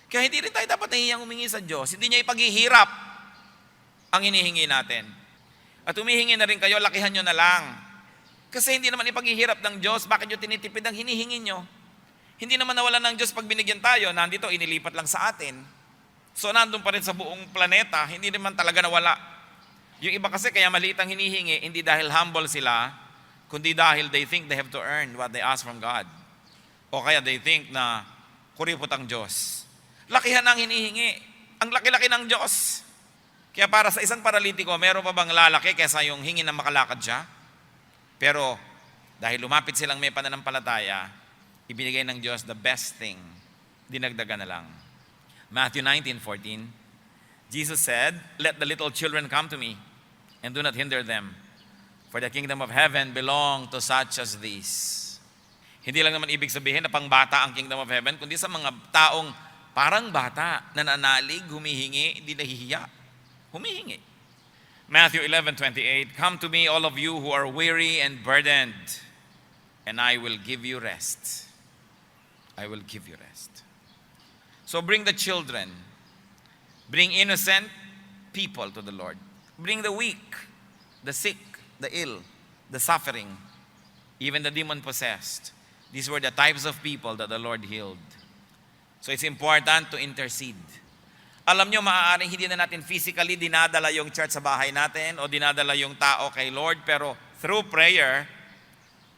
Kaya hindi rin tayo dapat nahihiyang humingi sa Diyos. Hindi niya ipaghihirap ang hinihingi natin. At humihingi na rin kayo, lakihan nyo na lang. Kasi hindi naman ipaghihirap ng Diyos, bakit nyo tinitipid ang hinihingi nyo? Hindi naman nawalan ng Diyos pag binigyan tayo, nandito, inilipat lang sa atin. So nandun pa rin sa buong planeta, hindi naman talaga nawala. Yung iba kasi kaya maliit ang hinihingi, hindi dahil humble sila, kundi dahil they think they have to earn what they ask from God. O kaya they think na kuripot ang Diyos. Lakihan ang hinihingi. Ang laki-laki ng Diyos. Kaya para sa isang paralitiko, meron pa bang lalaki kaysa yung hingi na makalakad siya? Pero dahil lumapit silang may pananampalataya, ibinigay ng Diyos the best thing. Dinagdagan na lang. Matthew 19:14, Jesus said, let the little children come to me, and do not hinder them, for the kingdom of heaven belong to such as these. Hindi lang naman ibig sabihin na pangbata ang kingdom of heaven, kundi sa mga taong parang bata, nananalig, humihingi, hindi nahihiya. Humihingi. Matthew 11:28, come to me all of you who are weary and burdened, and I will give you rest. I will give you rest. So bring the children, bring innocent people to the Lord. Bring the weak, the sick, the ill, the suffering, even the demon-possessed. These were the types of people that the Lord healed. So it's important to intercede. Alam nyo, maaaring hindi na natin physically dinadala yung church sa bahay natin o dinadala yung tao kay Lord, pero through prayer,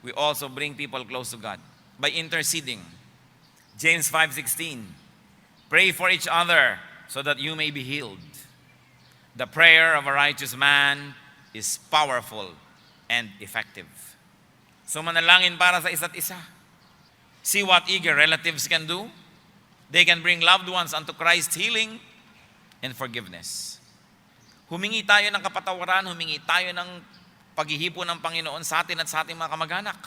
we also bring people close to God by interceding. James 5:16, pray for each other so that you may be healed. The prayer of a righteous man is powerful and effective. So manalangin para sa isa't isa. See what eager relatives can do. They can bring loved ones unto Christ's healing and forgiveness. Humingi tayo ng kapatawaran, humingi tayo ng paghihipo ng Panginoon sa atin at sa ating mga kamag-anak.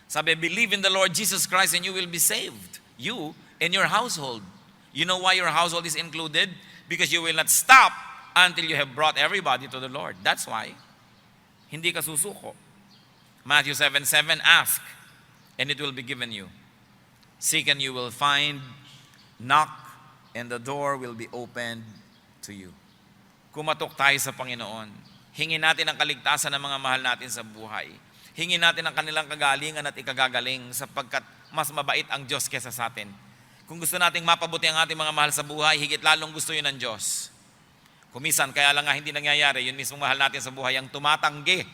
Sabi, believe in the Lord Jesus Christ and you will be saved. You and your household. You know why your household is included? Because you will not stop until you have brought everybody to the Lord. That's why. Hindi ka susuko. Matthew 7:7, ask, and it will be given you. Seek and you will find. Knock, and the door will be opened to you. Kumatok tayo sa Panginoon. Hingin natin ang kaligtasan ng mga mahal natin sa buhay. Hingin natin ang kanilang kagalingan at ikagagaling sapagkat mas mabait ang Diyos kesa sa atin. Kung gusto nating mapabuti ang ating mga mahal sa buhay, higit lalong gusto yun ng Diyos. Kumisan, kaya lang nga hindi nangyayari, yun mismo mahal natin sa buhay ang tumatanggi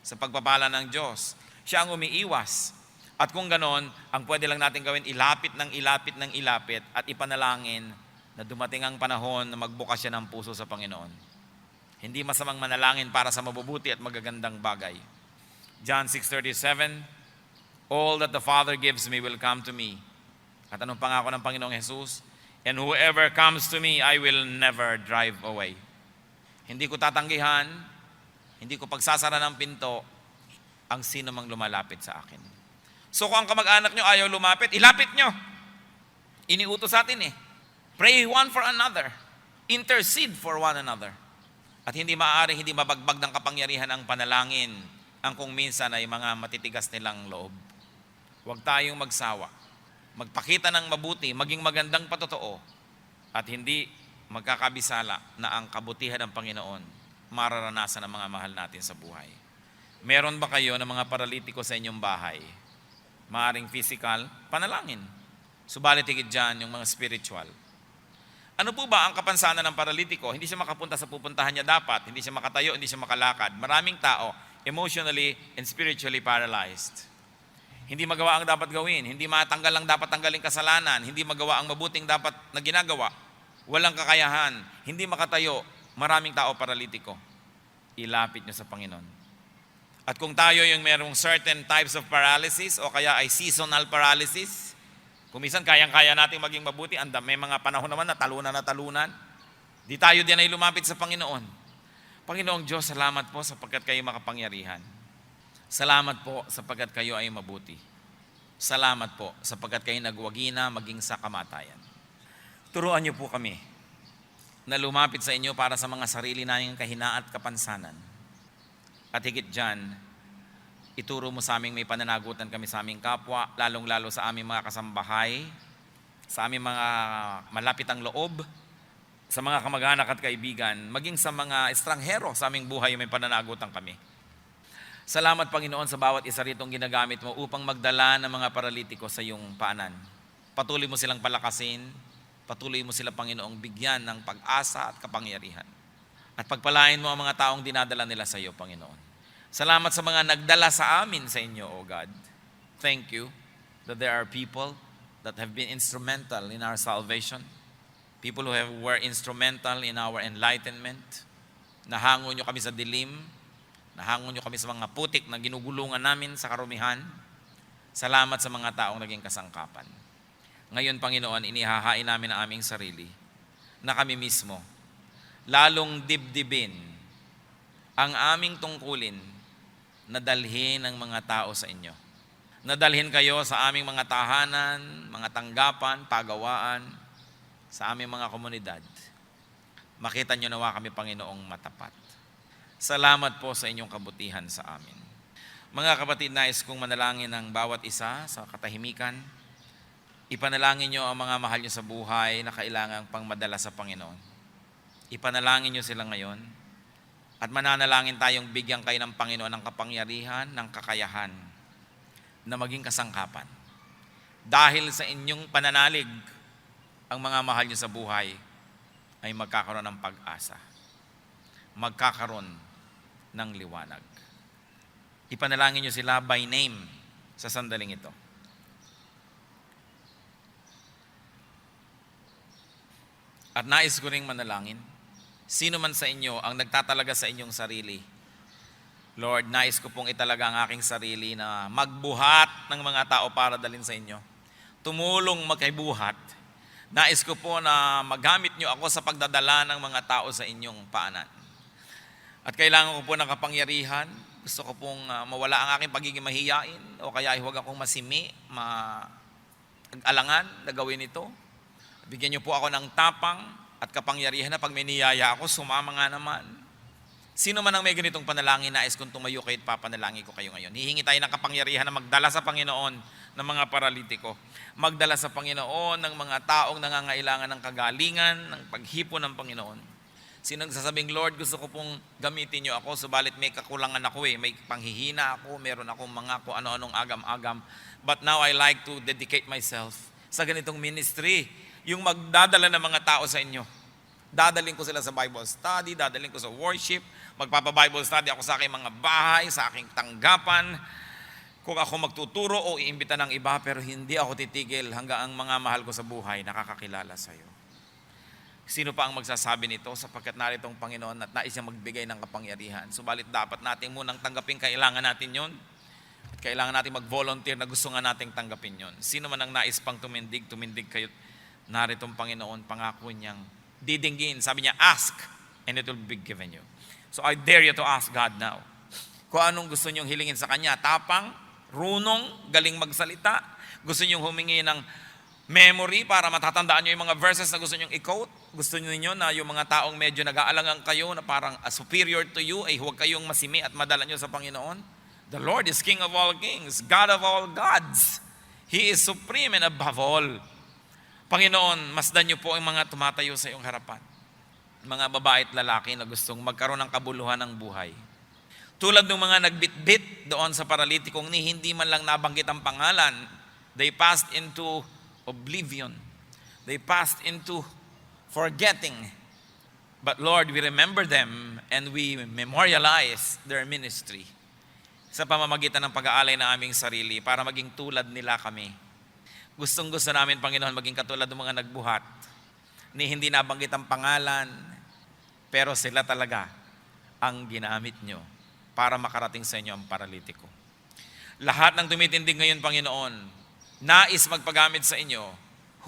sa pagpapala ng Diyos. Siya ang umiiwas. At kung ganon, ang pwede lang natin gawin, ilapit at ipanalangin na dumating ang panahon na magbukas siya ng puso sa Panginoon. Hindi masamang manalangin para sa mabubuti at magagandang bagay. John 6:37, all that the Father gives me will come to me. At anong pangako ng Panginoong Jesus? And whoever comes to me, I will never drive away. Hindi ko tatanggihan, hindi ko pagsasara ng pinto ang sino mang lumalapit sa akin. So kung ang kamag-anak nyo ayaw lumapit, ilapit nyo. Iniutos sa atin eh. Pray one for another. Intercede for one another. At hindi maaaring hindi mabagbag ng kapangyarihan ang panalangin ang kung minsan ay mga matitigas nilang loob. Huwag tayong magsawa. Magpakita ng mabuti, maging magandang patotoo, at hindi magkakabisala na ang kabutihan ng Panginoon mararanasan ng mga mahal natin sa buhay. Meron ba kayo ng mga paralitiko sa inyong bahay? Maaring physical, panalangin. Subalit higit dyan yung mga spiritual. Ano po ba ang kapansanan ng paralitiko? Hindi siya makapunta sa pupuntahan niya dapat, hindi siya makatayo, hindi siya makalakad. Maraming tao, emotionally and spiritually paralyzed. Hindi magawa ang dapat gawin, hindi matanggal ang dapat tanggaling kasalanan, hindi magawa ang mabuting dapat na ginagawa, walang kakayahan, hindi makatayo, maraming tao paralitiko. Ilapit niyo sa Panginoon. At kung tayo yung merong certain types of paralysis o kaya ay seasonal paralysis, kung minsan kayang-kaya natin maging mabuti, may mga panahon naman na talunan, di tayo din ay lumapit sa Panginoon. Panginoong Diyos, salamat po sapagkat kayo makapangyarihan. Salamat po sapagkat kayo ay mabuti. Salamat po sapagkat kayo nagwagi na maging sa kamatayan. Turuan niyo po kami na lumapit sa inyo para sa mga sarili naming kahinaan at kapansanan. At higit dyan, ituro mo sa aming may pananagutan kami sa aming kapwa, lalong-lalo sa aming mga kasambahay, sa aming mga malapit ang loob, sa mga kamag-anak at kaibigan, maging sa mga estranghero sa aming buhay may pananagutan kami. Salamat Panginoon sa bawat isa ritong ginagamit mo upang magdala ng mga paralitiko sa iyong paanan. Patuloy mo silang palakasin, patuloy mo sila Panginoong bigyan ng pag-asa at kapangyarihan. At pagpalain mo ang mga taong dinadala nila sa iyo, Panginoon. Salamat sa mga nagdala sa amin sa inyo, O God. Thank you that there are people that have been instrumental in our salvation. People who were instrumental in our enlightenment. Nahango nyo kami sa dilim. Nahango nyo kami sa mga putik na ginugulungan namin sa karumihan. Salamat sa mga taong naging kasangkapan. Ngayon, Panginoon, inihahain namin ang aming sarili na kami mismo lalong dibdibin ang aming tungkulin na dalhin ang mga tao sa inyo. Nadalhin kayo sa aming mga tahanan, mga tanggapan, pagawaan, sa aming mga komunidad. Makita nyo nawa kami, Panginoong matapat. Salamat po sa inyong kabutihan sa amin. Mga kapatid, nais kong manalangin ang bawat isa sa katahimikan. Ipanalangin nyo ang mga mahal nyo sa buhay na kailangang pangmadala sa Panginoon. Ipanalangin nyo sila ngayon at mananalangin tayong bigyan kayo ng Panginoon ng kapangyarihan, ng kakayahan na maging kasangkapan. Dahil sa inyong pananalig, ang mga mahal nyo sa buhay ay magkakaroon ng pag-asa. Magkakaroon ng liwanag. Ipanalangin nyo sila by name sa sandaling ito. At nais ko ring manalangin, sino man sa inyo ang nagtatalaga sa inyong sarili, Lord, nais ko pong italaga ang aking sarili na magbuhat ng mga tao para dalhin sa inyo. Tumulong magkaibuhat. Nais ko po na magamit nyo ako sa pagdadala ng mga tao sa inyong paanan. At kailangan ko po ng kapangyarihan. Gusto ko pong mawala ang aking pagiging mahiyain o kaya ay huwag akong masimi, mag-alangan na gawin ito. Bigyan nyo po ako ng tapang at kapangyarihan na pag may niyaya ako, sumama nga naman. Sino man ang may ganitong panalangin, nais kong tumayo kayo at papanalangin ko kayo ngayon. Hihingi tayo ng kapangyarihan na magdala sa Panginoon ng mga paralitiko. Magdala sa Panginoon ng mga taong nangangailangan ng kagalingan, ng paghipon ng Panginoon. Sino nagsasabing, Lord, gusto ko pong gamitin niyo ako, subalit may kakulangan ako may panghihina ako, meron akong mga kung ano-anong agam-agam. But now I like to dedicate myself sa ganitong ministry, yung magdadala ng mga tao sa inyo. Dadaling ko sila sa Bible study, dadaling ko sa worship, magpapa-Bible study ako sa aking mga bahay, sa aking tanggapan. Kung ako magtuturo o iimbita ng iba, pero hindi ako titigil hanggang ang mga mahal ko sa buhay nakakakilala sa iyo. Sino pa ang magsasabi nito sapagkat naritong Panginoon at nais niyang magbigay ng kapangyarihan. Subalit dapat natin munang tanggapin, kailangan natin yon. At kailangan natin mag-volunteer na gusto nga nating tanggapin yon. Sino man ang nais pang tumindig kayo. Naritong Panginoon, pangako niyang didinggin. Sabi niya, ask and it will be given you. So I dare you to ask God now. Kung anong gusto niyong hilingin sa Kanya, tapang, runong, galing magsalita. Gusto niyong humingi ng memory para matatandaan niyo yung mga verses na gusto niyong i-quote. Gusto niyo na yung mga taong medyo nag-aalangan kayo na parang superior to you, ay huwag kayong masimi at madala niyo sa Panginoon. The Lord is King of all kings, God of all gods. He is supreme and above all. Panginoon, masdan niyo po ang mga tumatayo sa iyong harapan. Mga babae at lalaki na gustong magkaroon ng kabuluhan ng buhay. Tulad ng mga nagbitbit doon sa paralitikong ni hindi man lang nabanggit ang pangalan, they passed into oblivion. They passed into forgetting. But Lord, we remember them and we memorialize their ministry sa pamamagitan ng pag-aalay ng aming sarili para maging tulad nila kami. Gustong-gusto namin, Panginoon, maging katulad ng mga nagbuhat ni hindi nabanggit ang pangalan, pero sila talaga ang ginamit nyo para makarating sa inyo ang paralitiko. Lahat ng tumitindig ngayon, Panginoon, nais magpagamit sa inyo,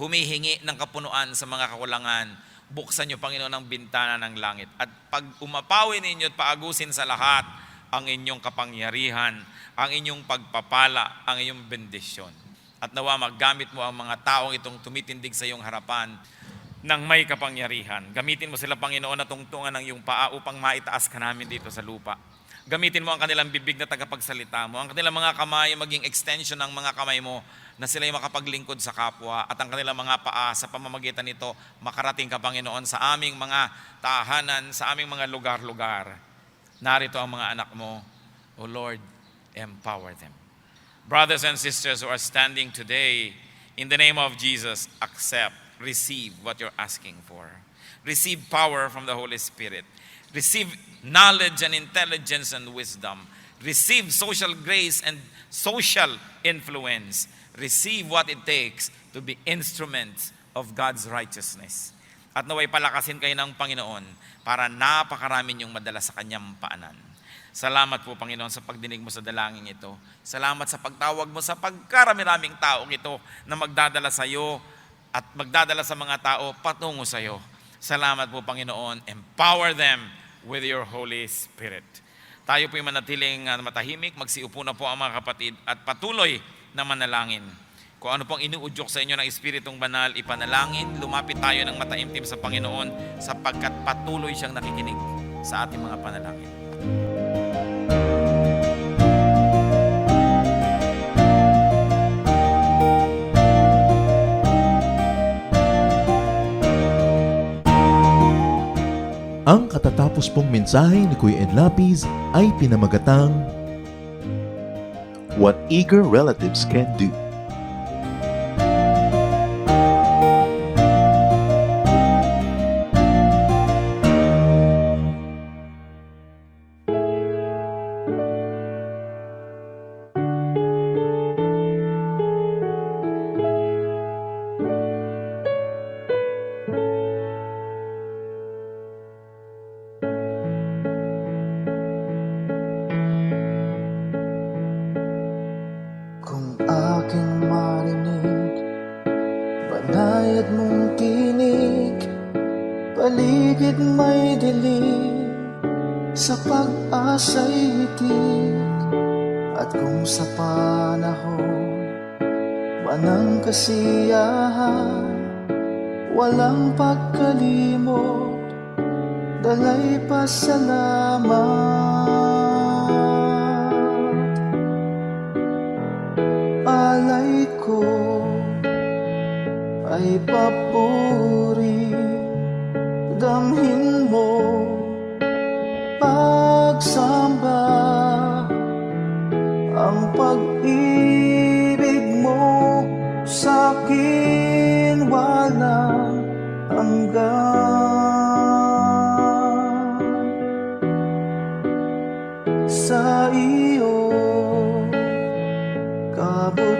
humihingi ng kapunuan sa mga kakulangan, buksan niyo, Panginoon, ang bintana ng langit. At pag umapawi ninyo at paagusin sa lahat ang inyong kapangyarihan, ang inyong pagpapala, ang inyong bendisyon. At nawa maggamit mo ang mga taong itong tumitindig sa iyong harapan ng may kapangyarihan. Gamitin mo sila, Panginoon, na tungtungan ng iyong paa upang maitaas ka namin dito sa lupa. Gamitin mo ang kanilang bibig na tagapagsalita mo, ang kanilang mga kamay maging extension ng mga kamay mo na sila ay makapaglingkod sa kapwa at ang kanilang mga paa sa pamamagitan nito makarating ka, Panginoon, sa aming mga tahanan, sa aming mga lugar-lugar. Narito ang mga anak mo. O Lord, empower them. Brothers and sisters who are standing today, in the name of Jesus, accept, receive what you're asking for. Receive power from the Holy Spirit. Receive knowledge and intelligence and wisdom. Receive social grace and social influence. Receive what it takes to be instruments of God's righteousness. At naway palakasin kayo ng Panginoon para napakarami niyong madala sa Kanyang paanan. Salamat po, Panginoon, sa pagdinig mo sa dalangin ito. Salamat sa pagtawag mo sa pagkarami-raming taong ito na magdadala sa iyo at magdadala sa mga tao patungo sa iyo. Salamat po, Panginoon. Empower them with your Holy Spirit. Tayo po'y manatiling matahimik, magsiupo na po ang mga kapatid at patuloy na manalangin. Kung ano pong inuudyok sa inyo ng Espiritong Banal, ipanalangin, lumapit tayo ng mataimtim sa Panginoon sapagkat patuloy siyang nakikinig sa ating mga panalangin. Ang katatapos pong mensahe ni Kuya Ed Lapiz ay pinamagatang What Eager Relatives Can Do. Aking marinig, banayad mong tinig, paligid may dilim, sa pag-asa'y hitik. At kung sa panahon man ng kasiyahan, walang pagkalimot, dalay pasalamat. Alay ko ay papuri, damhin mo pagsamba, ang pag-ibig mo sa'kin walang hanggan. Sa iyo kabutihan,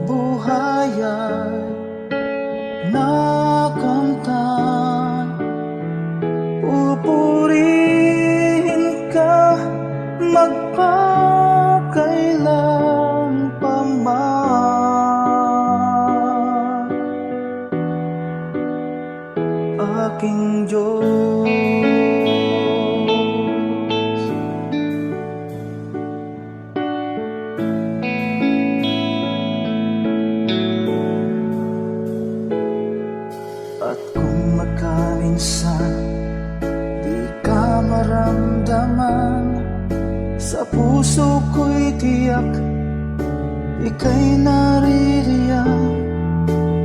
buhay ay nakamtan. Pupurihin ka magpakailan pa man, aking Diyos. At kung magkaminsan di ka maramdaman, sa puso ko'y tiyak ika'y naririyan.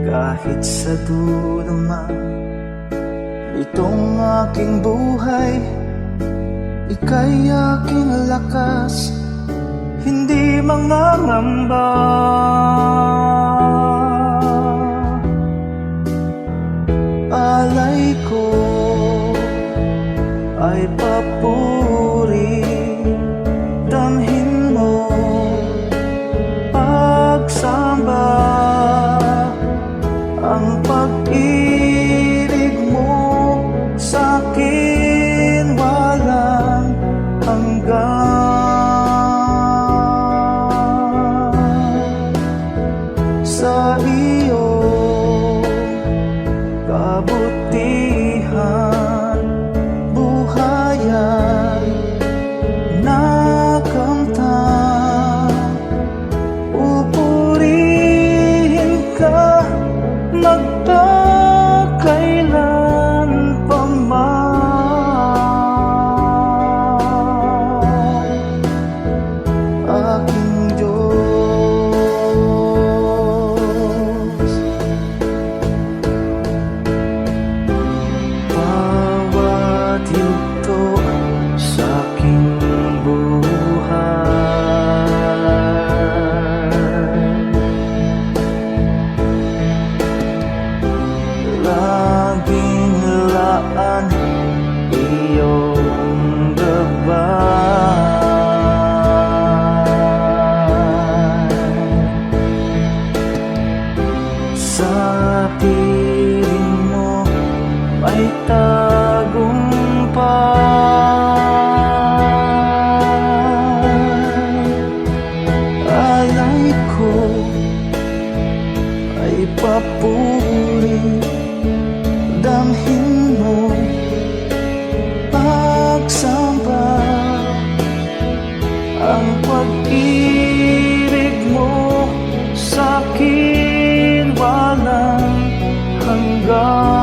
Kahit sa dulo man itong aking buhay, ika'y aking lakas, hindi mangangamba. Alay ko ay papuri, damhin mo pagsamba, ang pag-ibig mo sa'kin walang hanggan. Sa iyo kabutihan, buhay ay nakamtan. Pupurihin ka magpakailan pa man, aking Diyos. Bawat yugto sa aking buhay, laging laan iyong gabay. Sa piling mo ay tagumpay. Alay ko ay papuri, damhin mo pagsamba, ang pag-ibig mo sa'kin walang hanggan.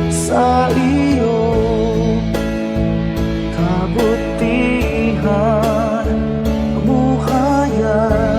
Sa iyo kabutihan, buhay ay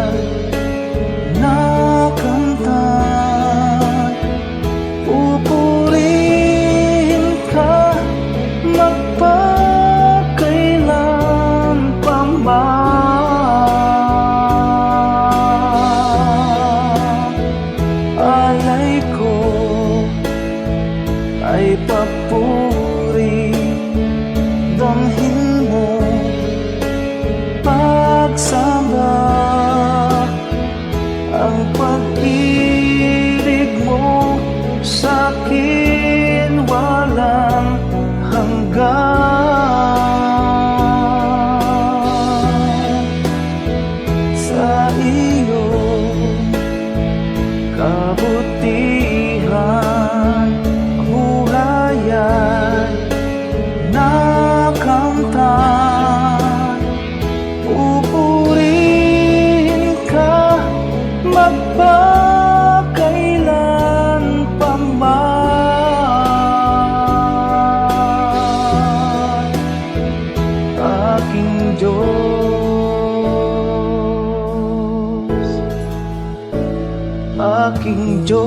Diyos, aking Diyos,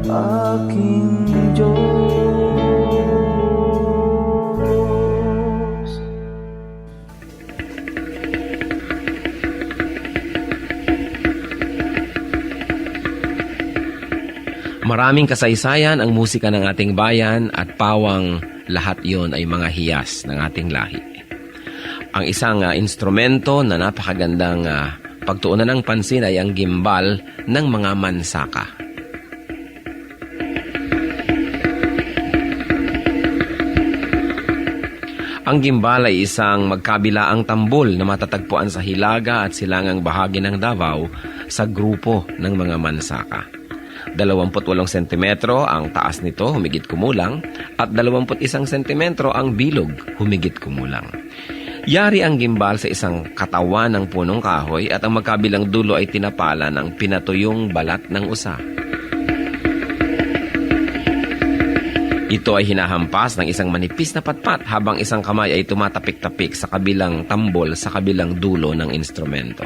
aking Diyos. Maraming kasaysayan ang musika ng ating bayan at pawang lahat yon ay mga hiyas ng ating lahi. Ang isang instrumento na napakagandang pagtuunan ng pansin ay ang gimbal ng mga mansaka. Ang gimbal ay isang magkabilaang tambol na matatagpuan sa hilaga at silangang bahagi ng Davao sa grupo ng mga mansaka. 28 sentimetro ang taas nito, humigit kumulang, at 21 sentimetro ang bilog, humigit kumulang. Yari ang gimbal sa isang katawan ng punong kahoy at ang magkabilang dulo ay tinapala ng pinatuyong balat ng usa. Ito ay hinahampas ng isang manipis na patpat habang isang kamay ay tumatapik-tapik sa kabilang tambol sa kabilang dulo ng instrumento.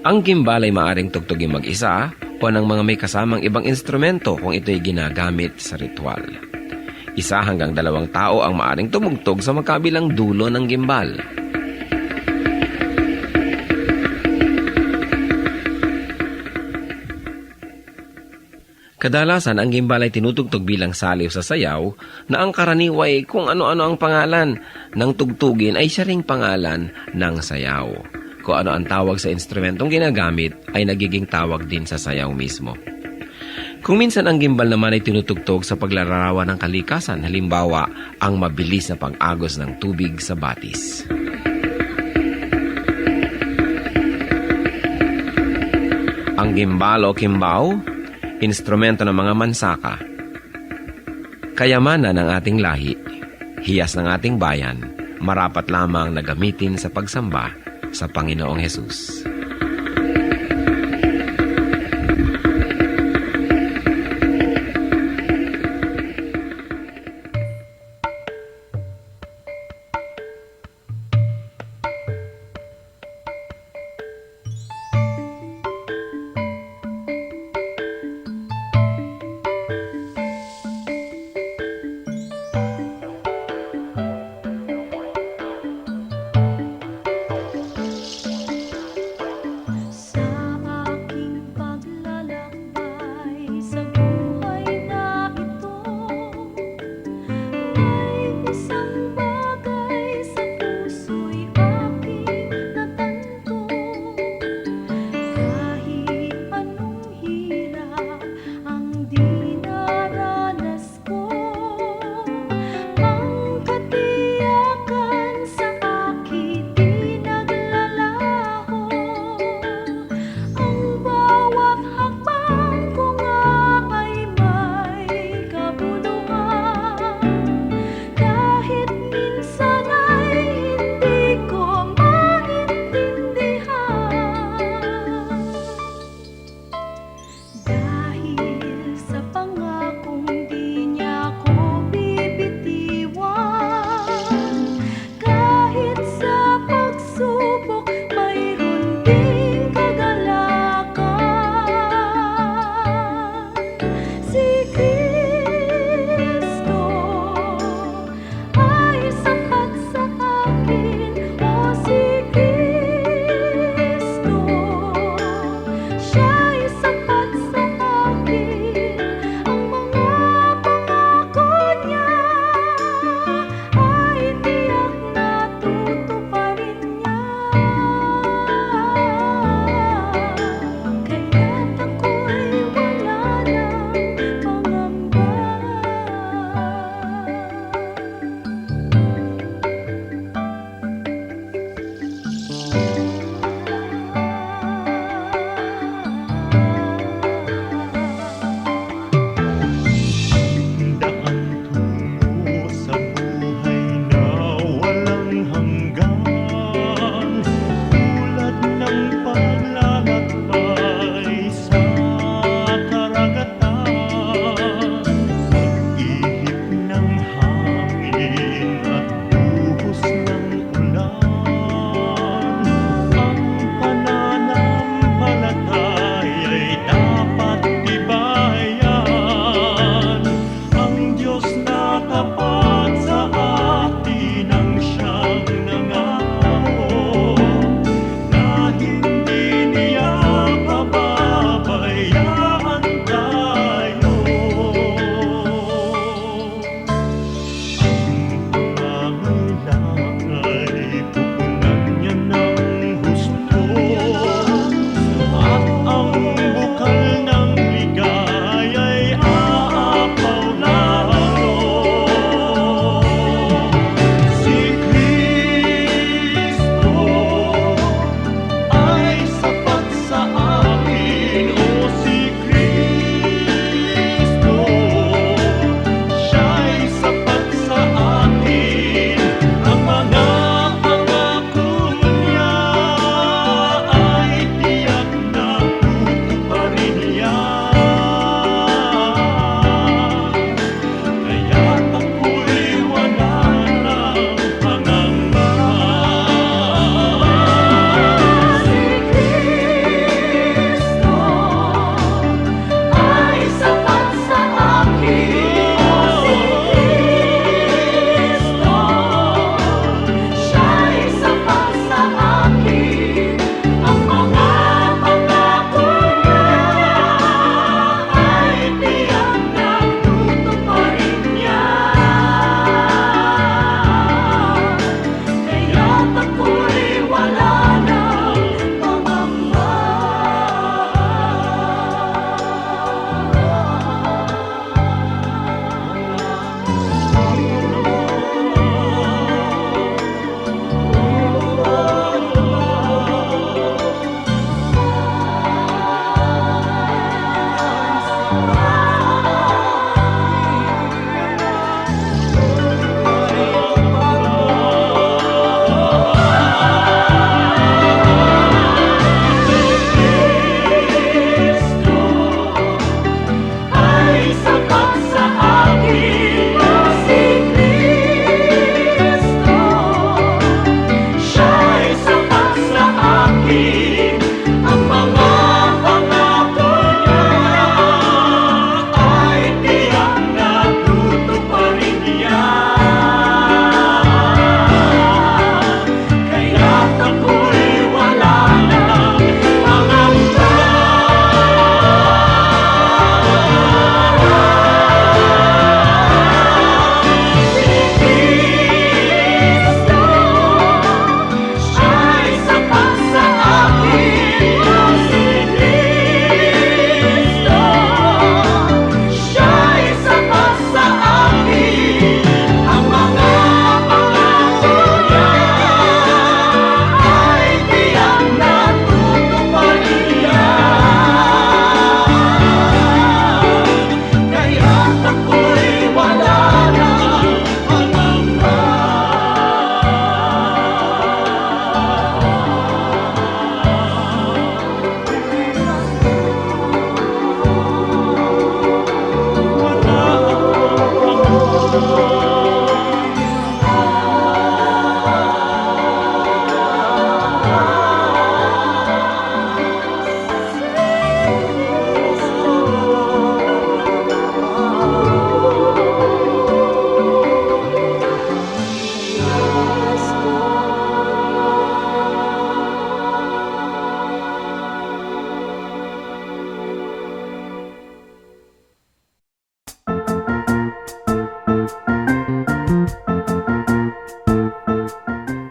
Ang gimbal ay maaring tugtugin mag-isa o ng mga may kasamang ibang instrumento kung ito'y ginagamit sa ritual. 1 hanggang 2 tao ang maaring tumugtog sa magkabilang dulo ng gimbal. Kadalasan, ang gimbal ay tinutugtog bilang saliw sa sayaw na ang karaniway kung ano-ano ang pangalan ng tugtugin ay siya ring pangalan ng sayaw. Kung ano ang tawag sa instrumentong ginagamit ay nagiging tawag din sa sayaw mismo. Kung minsan ang gimbal naman ay tinutugtog sa paglalarawan ng kalikasan, halimbawa ang mabilis na pag-agos ng tubig sa batis. Ang gimbal o kimbao, instrumento ng mga mansaka. Kayamanan ng ating lahi, hiyas ng ating bayan, marapat lamang na gamitin sa pagsamba sa Panginoong Hesus.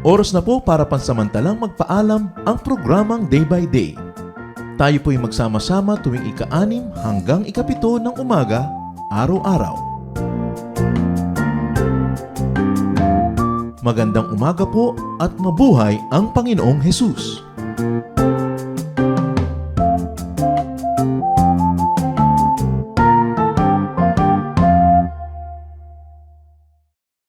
Oras na po para pansamantalang magpaalam ang programang Day by Day. Tayo po'y magsama-sama tuwing ika-6 hanggang ika-7 ng umaga, araw-araw. Magandang umaga po at mabuhay ang Panginoong Hesus!